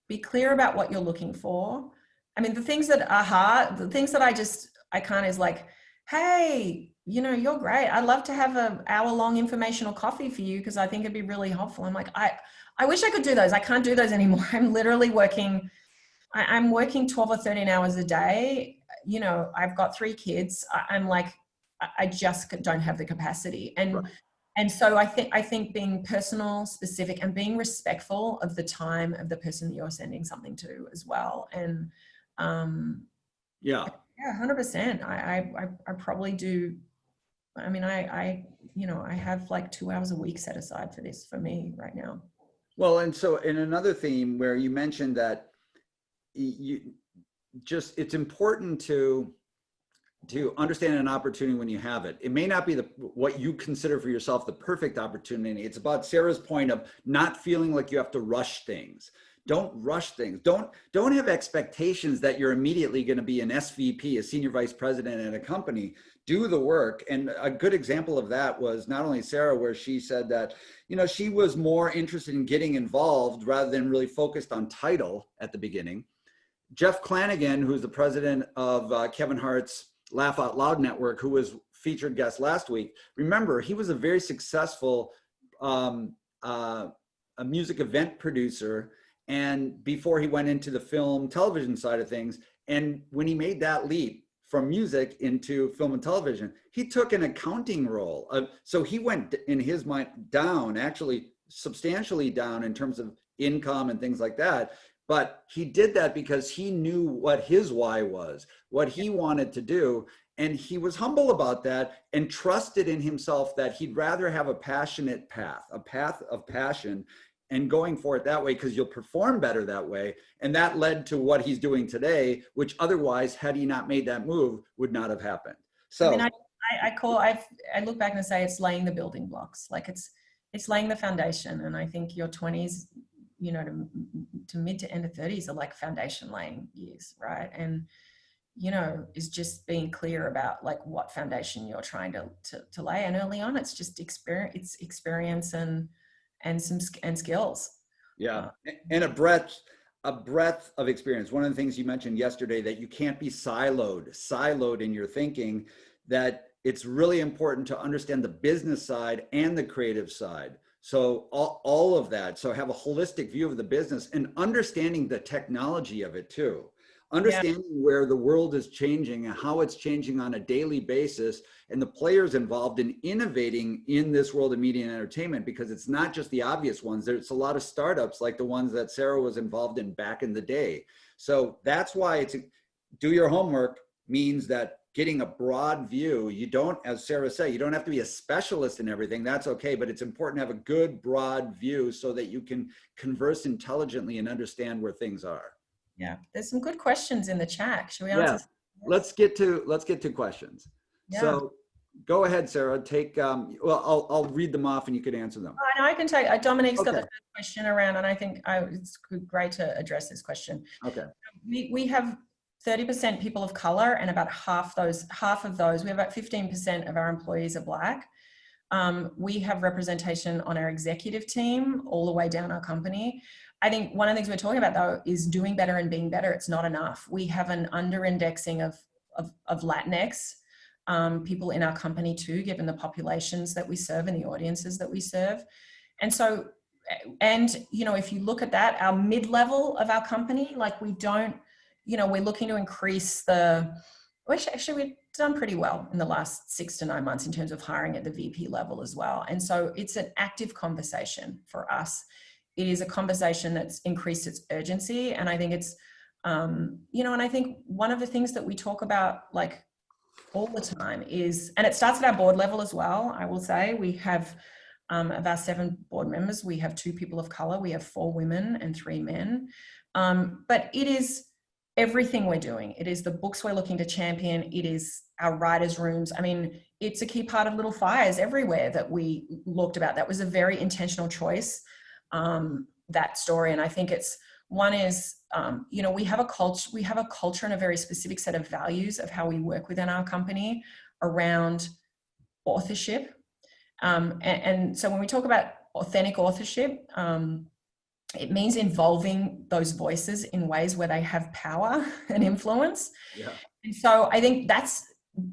Speaker 2: Be clear about what you're looking for. I mean, the things that are hard, the things that I can't is like, hey, you know, you're great. I'd love to have an hour-long informational coffee for you because I think it'd be really helpful. I'm like, I wish I could do those. I can't do those anymore. I'm literally working, I'm working 12 or 13 hours a day. You know, I've got 3 kids. I'm like, I just don't have the capacity. And right. And so I think being personal, specific, and being respectful of the time of the person that you're sending something to as well. And yeah, 100%. I probably do. I mean, you know, I have like 2 hours a week set aside for this for me right now.
Speaker 1: Well, and so in another theme where you mentioned that it's important to understand an opportunity when you have it. It may not be what you consider for yourself the perfect opportunity. It's about Sarah's point of not feeling like you have to rush things. Don't rush things. Don't have expectations that you're immediately going to be an SVP, a senior vice president at a company. Do the work. And a good example of that was not only Sarah, where she said that, you know, she was more interested in getting involved rather than really focused on title at the beginning. Jeff Clanagan, who's the president of Kevin Hart's Laugh Out Loud Network, who was featured guest last week. Remember, he was a very successful a music event producer, and before he went into the film television side of things. And when he made that leap from music into film and television, he took an accounting role. So he went, in his mind, down, actually substantially down in terms of income and things like that. But he did that because he knew what his why was, what he wanted to do. And he was humble about that and trusted in himself that he'd rather have a passionate path, a path of passion, and going for it that way, because you'll perform better that way. And that led to what he's doing today, which otherwise, had he not made that move, would not have happened. So
Speaker 2: I mean, I look back and say it's laying the building blocks. Like it's laying the foundation. And I think your 20s, you know, to mid to end of 30s are like foundation laying years, right? And you know, is just being clear about like what foundation you're trying to lay. And early on, it's just experience and skills.
Speaker 1: Yeah, and a breadth of experience. One of the things you mentioned yesterday, that you can't be siloed in your thinking, that it's really important to understand the business side and the creative side. So all of that. So have a holistic view of the business and understanding the technology of it too. Understanding where the world is changing and how it's changing on a daily basis, and the players involved in innovating in this world of media and entertainment, because it's not just the obvious ones. There's a lot of startups like the ones that Sarah was involved in back in the day. So that's why it's do your homework means that getting a broad view. You don't, as Sarah said, you don't have to be a specialist in everything. That's okay, but it's important to have a good broad view so that you can converse intelligently and understand where things are.
Speaker 2: Yeah, there's some good questions in the chat. Should we answer?
Speaker 1: Yeah, let's get to questions. Yeah. So go ahead, Sarah. Take well, I'll read them off and you could answer them.
Speaker 2: No, I can take. Dominique's got the first question around, and I think it's great to address this question.
Speaker 1: Okay.
Speaker 2: We have 30% people of color, and about half of those, we have about 15% of our employees are Black. We have representation on our executive team all the way down our company. I think one of the things we're talking about though is doing better and being better. It's not enough. We have an under-indexing of Latinx people in our company too, given the populations that we serve and the audiences that we serve. And so, and you know, if you look at that, our mid-level of our company, like we don't, you know, we're looking to increase actually we've done pretty well in the last 6 to 9 months in terms of hiring at the VP level as well. And so it's an active conversation for us. It is a conversation that's increased its urgency. And I think it's, you know, and I think one of the things that we talk about like all the time is, and it starts at our board level as well, I will say, we have of our 7 board members, we have 2 people of color, we have 4 women and 3 men. But it is everything we're doing. It is the books we're looking to champion. It is our writers' rooms. I mean, it's a key part of Little Fires Everywhere that we looked about. That was a very intentional choice, that story. And I think it's, one is, you know, we have a culture and a very specific set of values of how we work within our company around authorship. And so when we talk about authentic authorship, it means involving those voices in ways where they have power and influence. Yeah. And so I think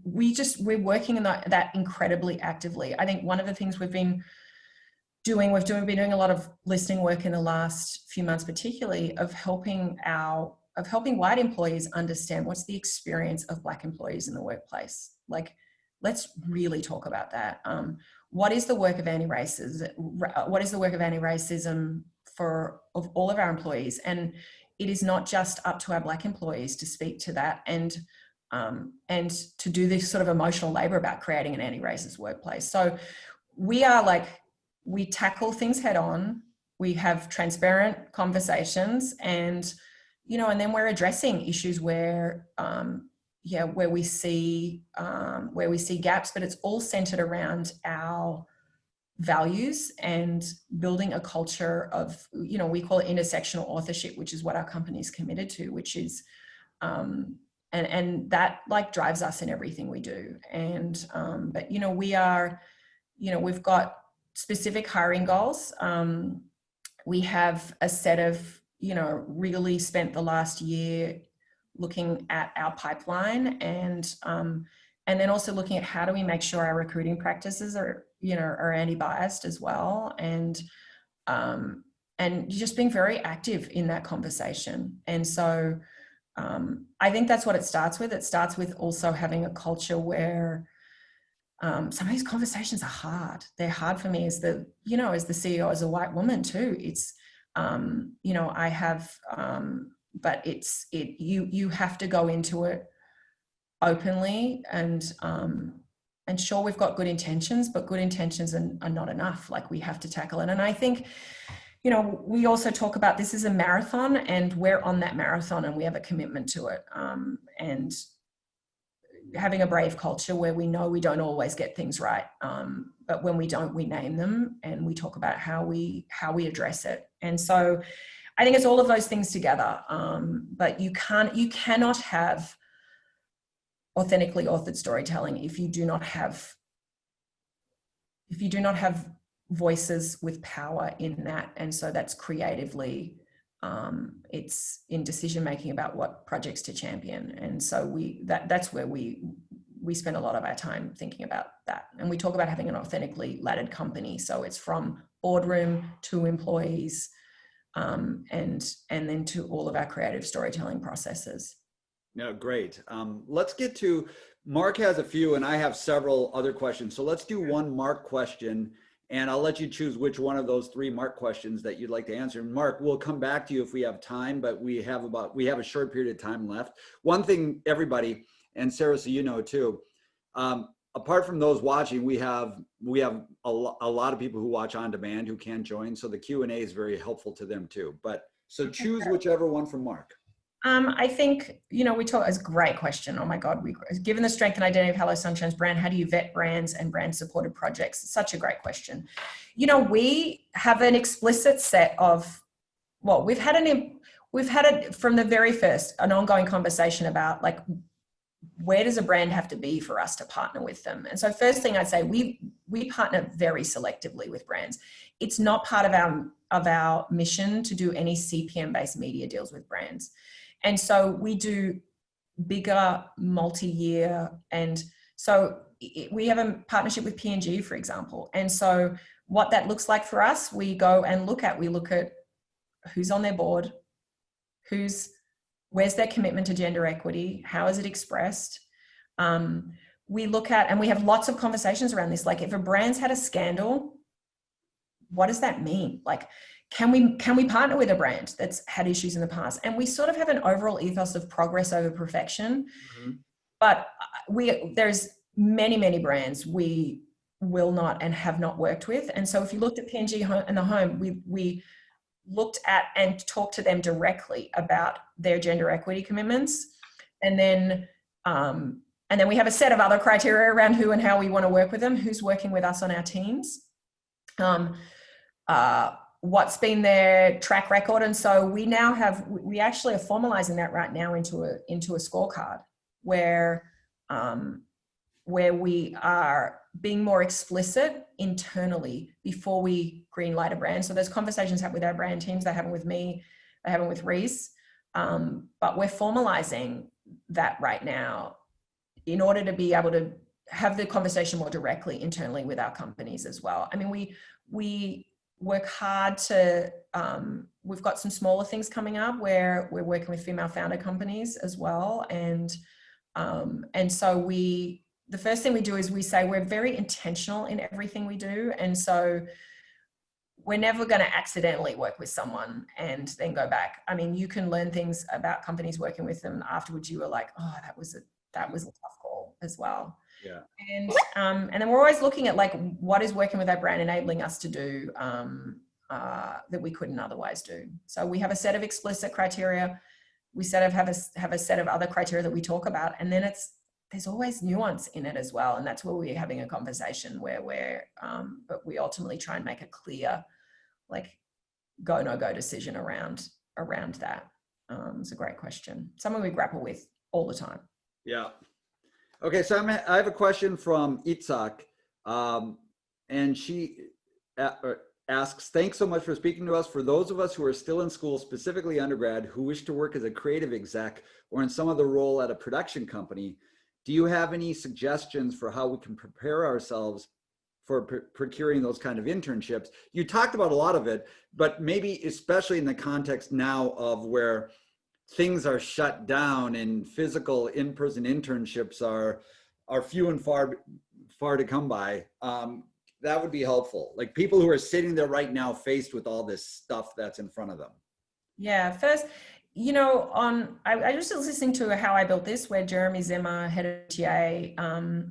Speaker 2: we're working in that incredibly actively. I think one of the things we've been doing a lot of listening work in the last few months, particularly of helping white employees understand what's the experience of Black employees in the workplace. Like, let's really talk about that. What is the work of anti-racism? What is the work of anti-racism of all of our employees? And it is not just up to our Black employees to speak to that and to do this sort of emotional labor about creating an anti-racist workplace. So we tackle things head on. We have transparent conversations, and you know, and then we're addressing issues where we see gaps, but it's all centered around our values and building a culture of, you know, we call it intersectional authorship, which is what our company is committed to, which is, and that like drives us in everything we do. And, but, you know, we've got specific hiring goals. We have a set of, you know, really spent the last year looking at our pipeline and then also looking at how do we make sure our recruiting practices are, you know, are anti-biased as well. And just being very active in that conversation. And so I think that's what it starts with. It starts with also having a culture where some of these conversations are hard. They're hard for me as the CEO, as a white woman too. It's, you know, I have, but you have to go into it openly and sure, we've got good intentions, but good intentions are not enough. Like, we have to tackle it. And I think, you know, we also talk about this is a marathon, and we're on that marathon and we have a commitment to it. And having a brave culture where we know we don't always get things right. But when we don't, we name them and we talk about how we address it. And so I think it's all of those things together. But you cannot have authentically authored storytelling if you do not have voices with power in that. And so that's creatively, it's in decision making about what projects to champion. And so that's where we spend a lot of our time thinking about that. And we talk about having an authentically laddered company. So it's from boardroom to employees, and then to all of our creative storytelling processes.
Speaker 1: Yeah, great. Let's get to, Mark has a few and I have several other questions. So let's do one Mark question, and I'll let you choose which one of those 3 Mark questions that you'd like to answer. And Mark, we'll come back to you if we have time, but we have a short period of time left. One thing, everybody, and Sarah, so you know too, apart from those watching, we have a lot of people who watch on demand who can join. So the Q&A is very helpful to them too. But so choose whichever one from Mark.
Speaker 2: I think, we talk, it's a great question. Oh my God, given the strength and identity of Hello Sunshine's brand, how do you vet brands and brand supported projects? It's such a great question. We have an explicit set of, well, we've had it from the very first, an ongoing conversation about like, where does a brand have to be for us to partner with them? And so first thing I'd say, we partner very selectively with brands. It's not part of our mission to do any CPM based media deals with brands. And so we do bigger multi-year. And so we have a partnership with P&G, for example. And so what that looks like for us, we go and look at who's on their board, where's their commitment to gender equity, how is it expressed? We look at, and we have lots of conversations around this. Like if a brand's had a scandal, what does that mean? Like, can we partner with a brand that's had issues in the past? And we sort of have an overall ethos of progress over perfection. Mm-hmm. But there's many brands we will not and have not worked with. And so if you looked at P&G and the Home, we looked at and talked to them directly about their gender equity commitments. And then we have a set of other criteria around who and how we want to work with them, who's working with us on our teams. What's been their track record. And so we actually are formalizing that right now into a scorecard where we are being more explicit internally before we greenlight a brand. So those conversations happen with our brand teams, they happen with me, they happen with Reese. But we're formalizing that right now in order to be able to have the conversation more directly internally with our companies as well. I mean, we work hard to, we've got some smaller things coming up where we're working with female founder companies as well. And so the first thing we do is we say we're very intentional in everything we do. And so we're never going to accidentally work with someone and then go back. I mean, you can learn things about companies working with them afterwards. You were like, oh, that was a tough call as well.
Speaker 1: Yeah.
Speaker 2: And then we're always looking at like, what is working with our brand enabling us to do that we couldn't otherwise do. So we have a set of explicit criteria. We have a set of other criteria that we talk about, and then there's always nuance in it as well. And that's where we're having a conversation where but we ultimately try and make a clear, like, go, no go decision around that. It's a great question. Something we grapple with all the time.
Speaker 1: Yeah. Okay. So I have a question from Itzhak, and she asks, thanks so much for speaking to us. For those of us who are still in school, specifically undergrad, who wish to work as a creative exec or in some other role at a production company, do you have any suggestions for how we can prepare ourselves for procuring those kind of internships? You talked about a lot of it, but maybe especially in the context now of where things are shut down and physical in-person internships are few and far to come by. That would be helpful. Like people who are sitting there right now faced with all this stuff that's in front of them.
Speaker 2: Yeah, first, I was just listening to How I Built This, where Jeremy Zimmer, head of TA,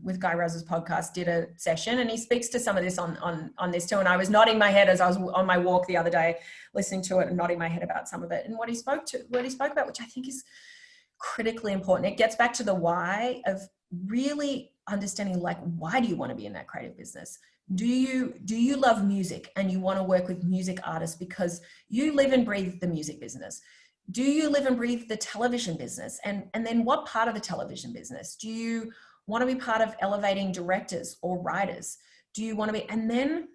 Speaker 2: with Guy Raz's podcast, did a session, and he speaks to some of this on this too. And I was nodding my head as I was on my walk the other day, listening to it and nodding my head about some of it. And what he spoke about, which I think is critically important, it gets back to the why of really understanding, like, why do you want to be in that creative business? Do you love music and you want to work with music artists because you live and breathe the music business? do you live and breathe the television business? And then what part of the television business? Do you want to be part of elevating directors or writers? Do you want to be, and then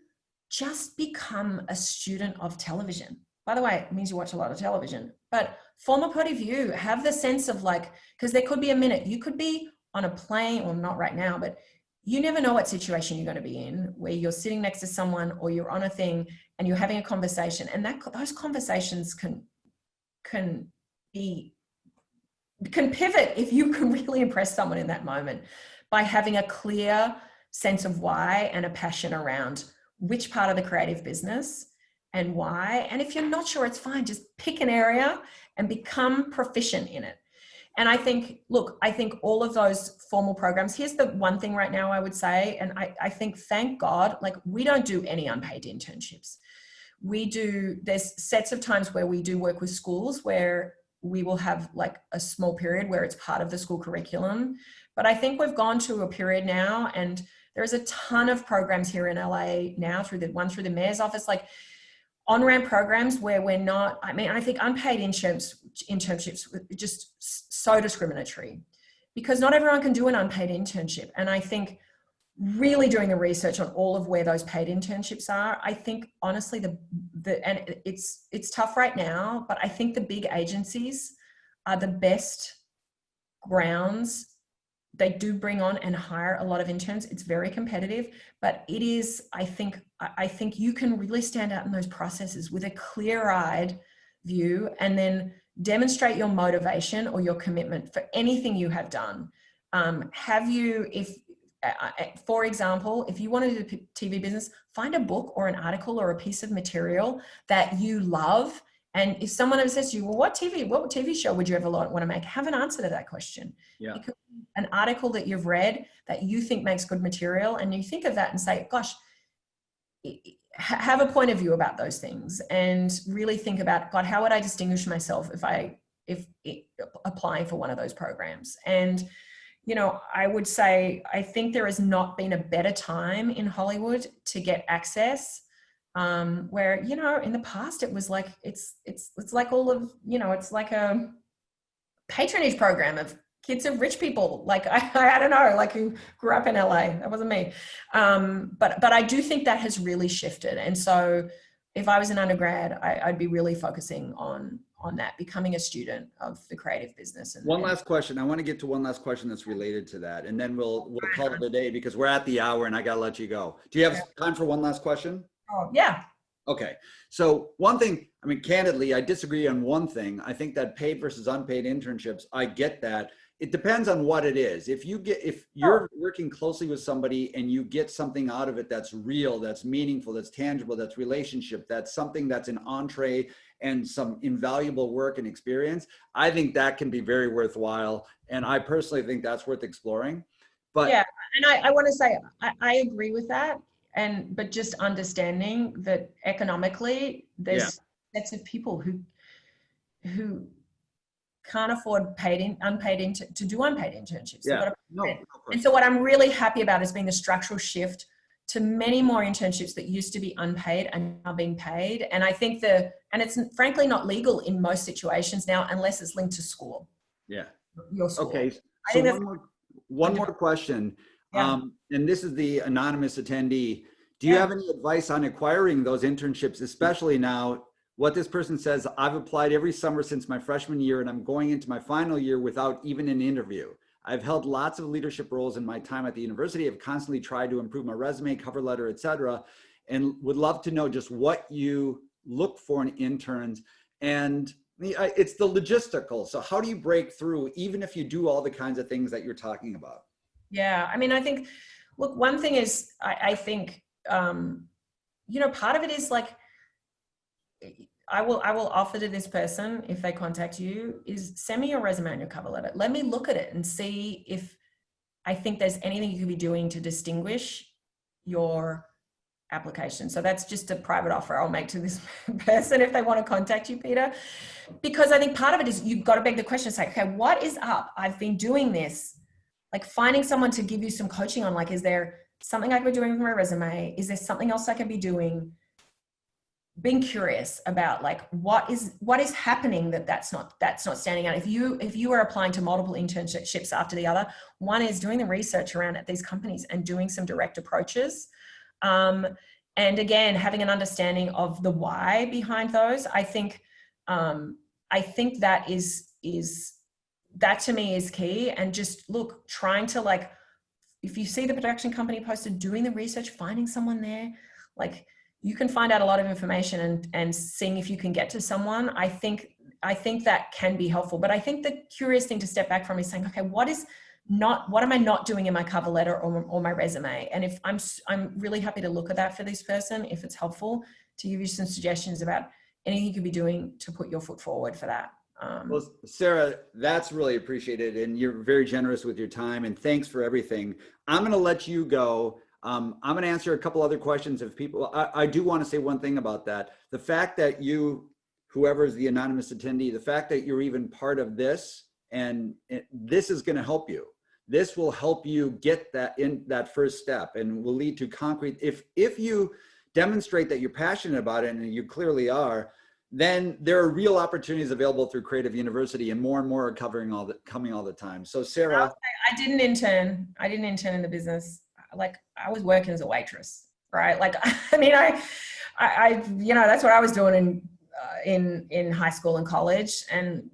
Speaker 2: just become a student of television. By the way, it means you watch a lot of television, but form a point of view, have the sense of like, because there could be a minute, you could be on a plane, or not right now, but you never know what situation you're going to be in, where you're sitting next to someone or you're on a thing and you're having a conversation, and those conversations can pivot if you can really impress someone in that moment by having a clear sense of why and a passion around which part of the creative business and why. And if you're not sure, it's fine. Just pick an area and become proficient in it. And I think, look, I think all of those formal programs, here's the one thing right now I would say, and I think, thank God, like we don't do any unpaid internships. There's sets of times where we do work with schools where we will have like a small period where it's part of the school curriculum. But I think we've gone to a period now, and there's a ton of programs here in LA now through the mayor's office, like on-ramp programs where we're not, I mean, I think unpaid internships are just so discriminatory, because not everyone can do an unpaid internship. And I think really doing the research on all of where those paid internships are, I think honestly, and it's tough right now, but I think the big agencies are the best grounds. They do bring on and hire a lot of interns. It's very competitive, but it is, I think you can really stand out in those processes with a clear-eyed view, and then demonstrate your motivation or your commitment for anything you have done. For example, if you want to do TV business, find a book or an article or a piece of material that you love. And if someone ever says to you, well, what TV show would you ever want to make? Have an answer to that question.
Speaker 1: Yeah.
Speaker 2: It could be an article that you've read that you think makes good material, and you think of that and say, gosh, have a point of view about those things, and really think about, God, how would I distinguish myself if applying for one of those programs? And, you know, I would say, I think there has not been a better time in Hollywood to get access. Where, you know, in the past it was like, it's like all of, you know, it's like a patronage program of kids of rich people. Like, I don't know, like who grew up in LA, that wasn't me. But I do think that has really shifted. And so if I was an undergrad, I'd be really focusing on that, becoming a student of the creative business. And
Speaker 1: one last question. I want to get to one last question that's related to that, and then we'll call it a day, because we're at the hour and I got to let you go. Do you have time for one last question?
Speaker 2: Oh, yeah.
Speaker 1: Okay. So one thing, I mean, candidly, I disagree on one thing. I think that paid versus unpaid internships, I get that. It depends on what it is. If you're working closely with somebody and you get something out of it that's real, that's meaningful, that's tangible, that's relationship, that's something that's an entree and some invaluable work and experience, I think that can be very worthwhile. And I personally think that's worth exploring. But
Speaker 2: yeah, and I want to say, I agree with that. But just understanding that economically, there's sets of people who can't afford unpaid to do unpaid internships.
Speaker 1: Yeah.
Speaker 2: And so what I'm really happy about is being the structural shift to many more internships that used to be unpaid and now being paid. And I think and it's frankly not legal in most situations now, unless it's linked to school.
Speaker 1: Yeah.
Speaker 2: Your school.
Speaker 1: Okay. So one more question. Yeah. And this is the anonymous attendee. Do you have any advice on acquiring those internships, especially now? What this person says, I've applied every summer since my freshman year, and I'm going into my final year without even an interview. I've held lots of leadership roles in my time at the university. I've constantly tried to improve my resume, cover letter, etc., and would love to know just what you look for in interns. And it's the logistical. So how do you break through, even if you do all the kinds of things that you're talking about?
Speaker 2: Yeah, I mean, I think, look, one thing is, I think, you know, part of it is like, I will offer to this person, if they contact you, is send me your resume and your cover letter. Let me look at it and see if I think there's anything you could be doing to distinguish your application. So that's just a private offer I'll make to this person if they want to contact you, Peter. Because I think part of it is you've got to beg the question, say, okay, what is up? I've been doing this. Like finding someone to give you some coaching on, like, is there something I could be doing with my resume? Is there something else I could be doing? being curious about like what is happening that's not standing out. If you are applying to multiple internships after the other, one is doing the research around at these companies and doing some direct approaches. And again, having an understanding of the why behind those. I think that that to me is key. And just look, trying to like, if you see the production company posted, doing the research, finding someone there, like you can find out a lot of information and seeing if you can get to someone. I think that can be helpful. But I think the curious thing to step back from is saying, okay, what am I not doing in my cover letter or my resume? And if I'm really happy to look at that for this person, if it's helpful, to give you some suggestions about anything you could be doing to put your foot forward for that.
Speaker 1: Well, Sarah, that's really appreciated. And you're very generous with your time, and thanks for everything. I'm going to let you go. I'm going to answer a couple other questions if people, I do want to say one thing about that. The fact that whoever is the anonymous attendee, the fact that you're even part of this, and this is going to help you. This will help you get that first step, and will lead to concrete. If you demonstrate that you're passionate about it, and you clearly are, then there are real opportunities available through Creative University, and more are coming all the time. So Sarah,
Speaker 2: I didn't intern in the business. Like I was working as a waitress, right? Like, I mean, I that's what I was doing in high school and college, and,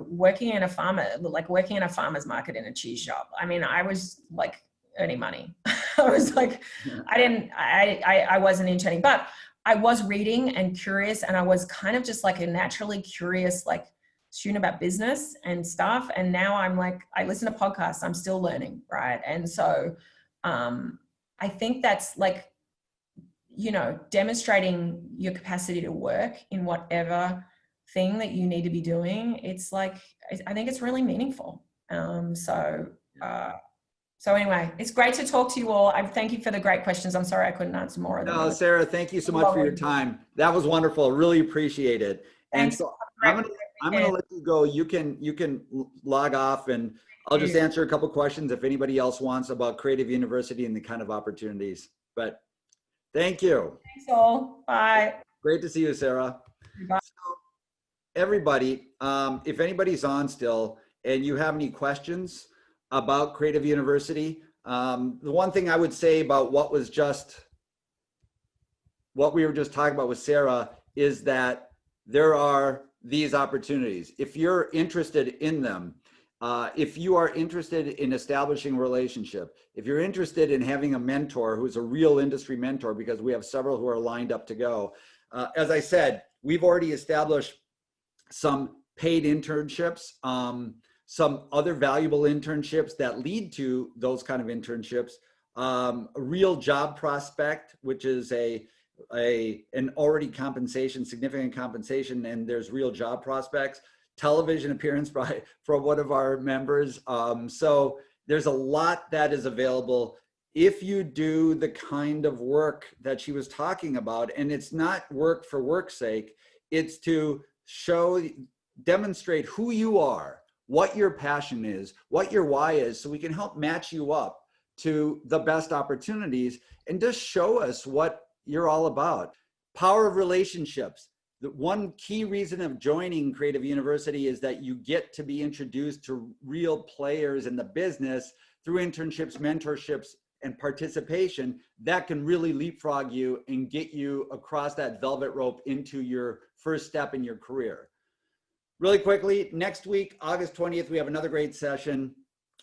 Speaker 2: working in a farmer's market in a cheese shop. I mean, I was like earning money. I was like, I wasn't interning, but I was reading and curious, and I was kind of just like a naturally curious, like student about business and stuff. And now I'm like, I listen to podcasts, I'm still learning. Right. And so, I think that's like, demonstrating your capacity to work in whatever thing that you need to be doing. It's like, I think it's really meaningful. So anyway, it's great to talk to you all. I thank you for the great questions. I'm sorry I couldn't answer more of them.
Speaker 1: No, Sarah, thank you so much for your time. That was wonderful. Really appreciate it. And so I'm gonna let you go. You can log off, and I'll just answer a couple questions if anybody else wants about Creative University and the kind of opportunities. But thank you.
Speaker 2: Thanks all. Bye.
Speaker 1: Great to see you, Sarah.
Speaker 2: Bye.
Speaker 1: So, everybody, if anybody's on still and you have any questions about Creative University, the one thing I would say about what we were just talking about with Sarah is that there are these opportunities. If you're interested in them, if you are interested in establishing a relationship, if you're interested in having a mentor who's a real industry mentor, because we have several who are lined up to go. As I said, we've already established some paid internships, some other valuable internships that lead to those kind of internships, a real job prospect, which is an already significant compensation, and there's real job prospects, television appearance for one of our members. So there's a lot that is available if you do the kind of work that she was talking about. And it's not work for work's sake, it's to demonstrate who you are, what your passion is, what your why is, so we can help match you up to the best opportunities, and just show us what you're all about. Power of relationships. The one key reason of joining Creative University is that you get to be introduced to real players in the business through internships, mentorships, and participation that can really leapfrog you and get you across that velvet rope into your first step in your career. Really quickly, next week, August 20th, we have another great session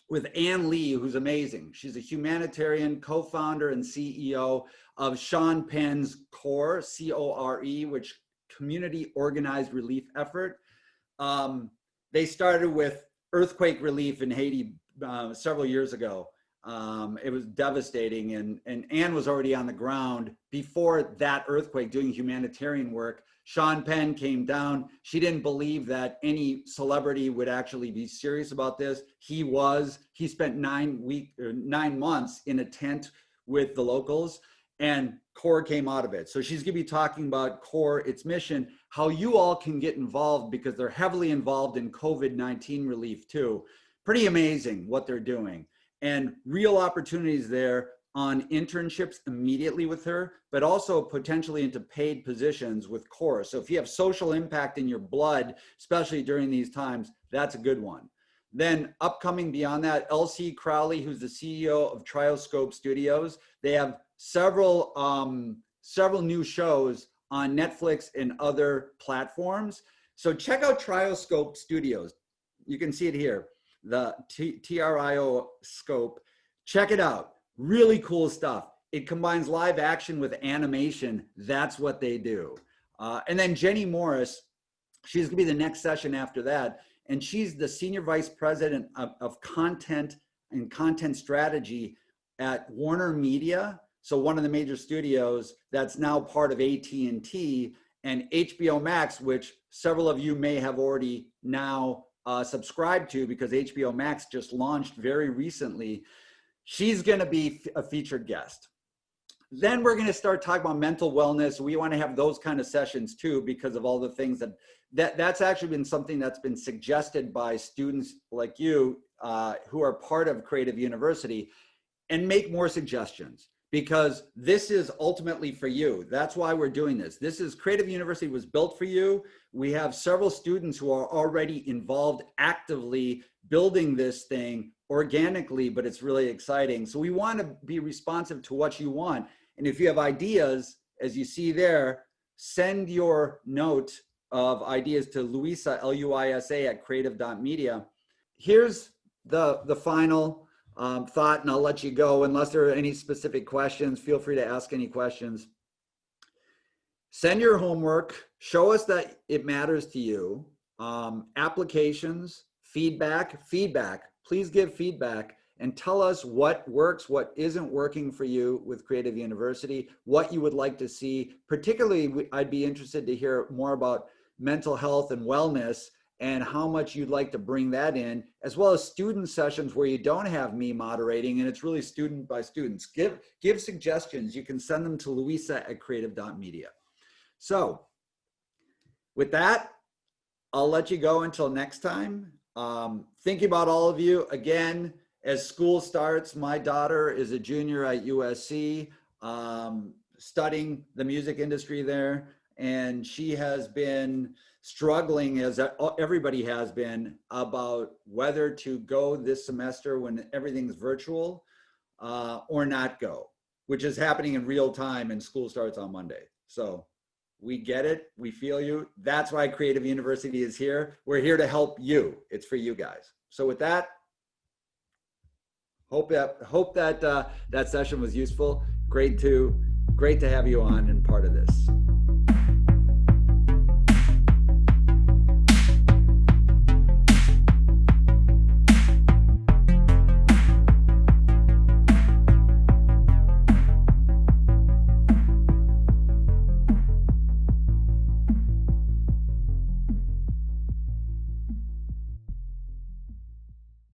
Speaker 1: with Ann Lee, who's amazing. She's a humanitarian, co-founder and CEO of Sean Penn's CORE, C-O-R-E, which Community Organized Relief Effort. They started with earthquake relief in Haiti several years ago. It was devastating, and Ann was already on the ground before that earthquake doing humanitarian work. Sean Penn came down. She didn't believe that any celebrity would actually be serious about this. He was. He spent 9 months in a tent with the locals, and CORE came out of it. So she's going to be talking about CORE, its mission, how you all can get involved, because they're heavily involved in COVID-19 relief too. Pretty amazing what they're doing, and real opportunities there. on internships immediately with her, but also potentially into paid positions with Core. So if you have social impact in your blood, especially during these times, that's a good one. Then upcoming beyond that, LC Crowley, who's the CEO of Trioscope Studios. They have several new shows on Netflix and other platforms. So check out Trioscope Studios. You can see it here, the TRIO scope. Check it out. Really cool stuff. It combines live action with animation. That's what they do. And then Jenny Morris, she's gonna be the next session after that. And she's the Senior Vice President of Content and Content Strategy at Warner Media. So one of the major studios that's now part of AT&T, and HBO Max, which several of you may have already now subscribed to because HBO Max just launched very recently. She's gonna be a featured guest. Then we're gonna start talking about mental wellness. We wanna have those kind of sessions too because of all the things that's actually been something that's been suggested by students like you who are part of Creative University, and make more suggestions because this is ultimately for you. That's why we're doing this. Creative University was built for you. We have several students who are already involved actively building this thing organically, but it's really exciting. So we want to be responsive to what you want. And if you have ideas, as you see there, send your note of ideas to Luisa, Luisa @creative.media. Here's the final thought, and I'll let you go. Unless there are any specific questions, feel free to ask any questions. Send your homework, show us that it matters to you. Applications, feedback, please give feedback and tell us what works, what isn't working for you with Creative University, what you would like to see. Particularly, I'd be interested to hear more about mental health and wellness and how much you'd like to bring that in, as well as student sessions where you don't have me moderating and it's really student by students. Give suggestions. You can send them to Luisa @creative.media. So with that, I'll let you go until next time. Thinking about all of you again, as school starts, my daughter is a junior at USC, studying the music industry there. And she has been struggling, as everybody has been, about whether to go this semester when everything's virtual or not go, which is happening in real time, and school starts on Monday. So we get it, we feel you. That's why Creative University is here. We're here to help you. It's for you guys. So with that, hope that that session was useful. Great to have you on and part of this.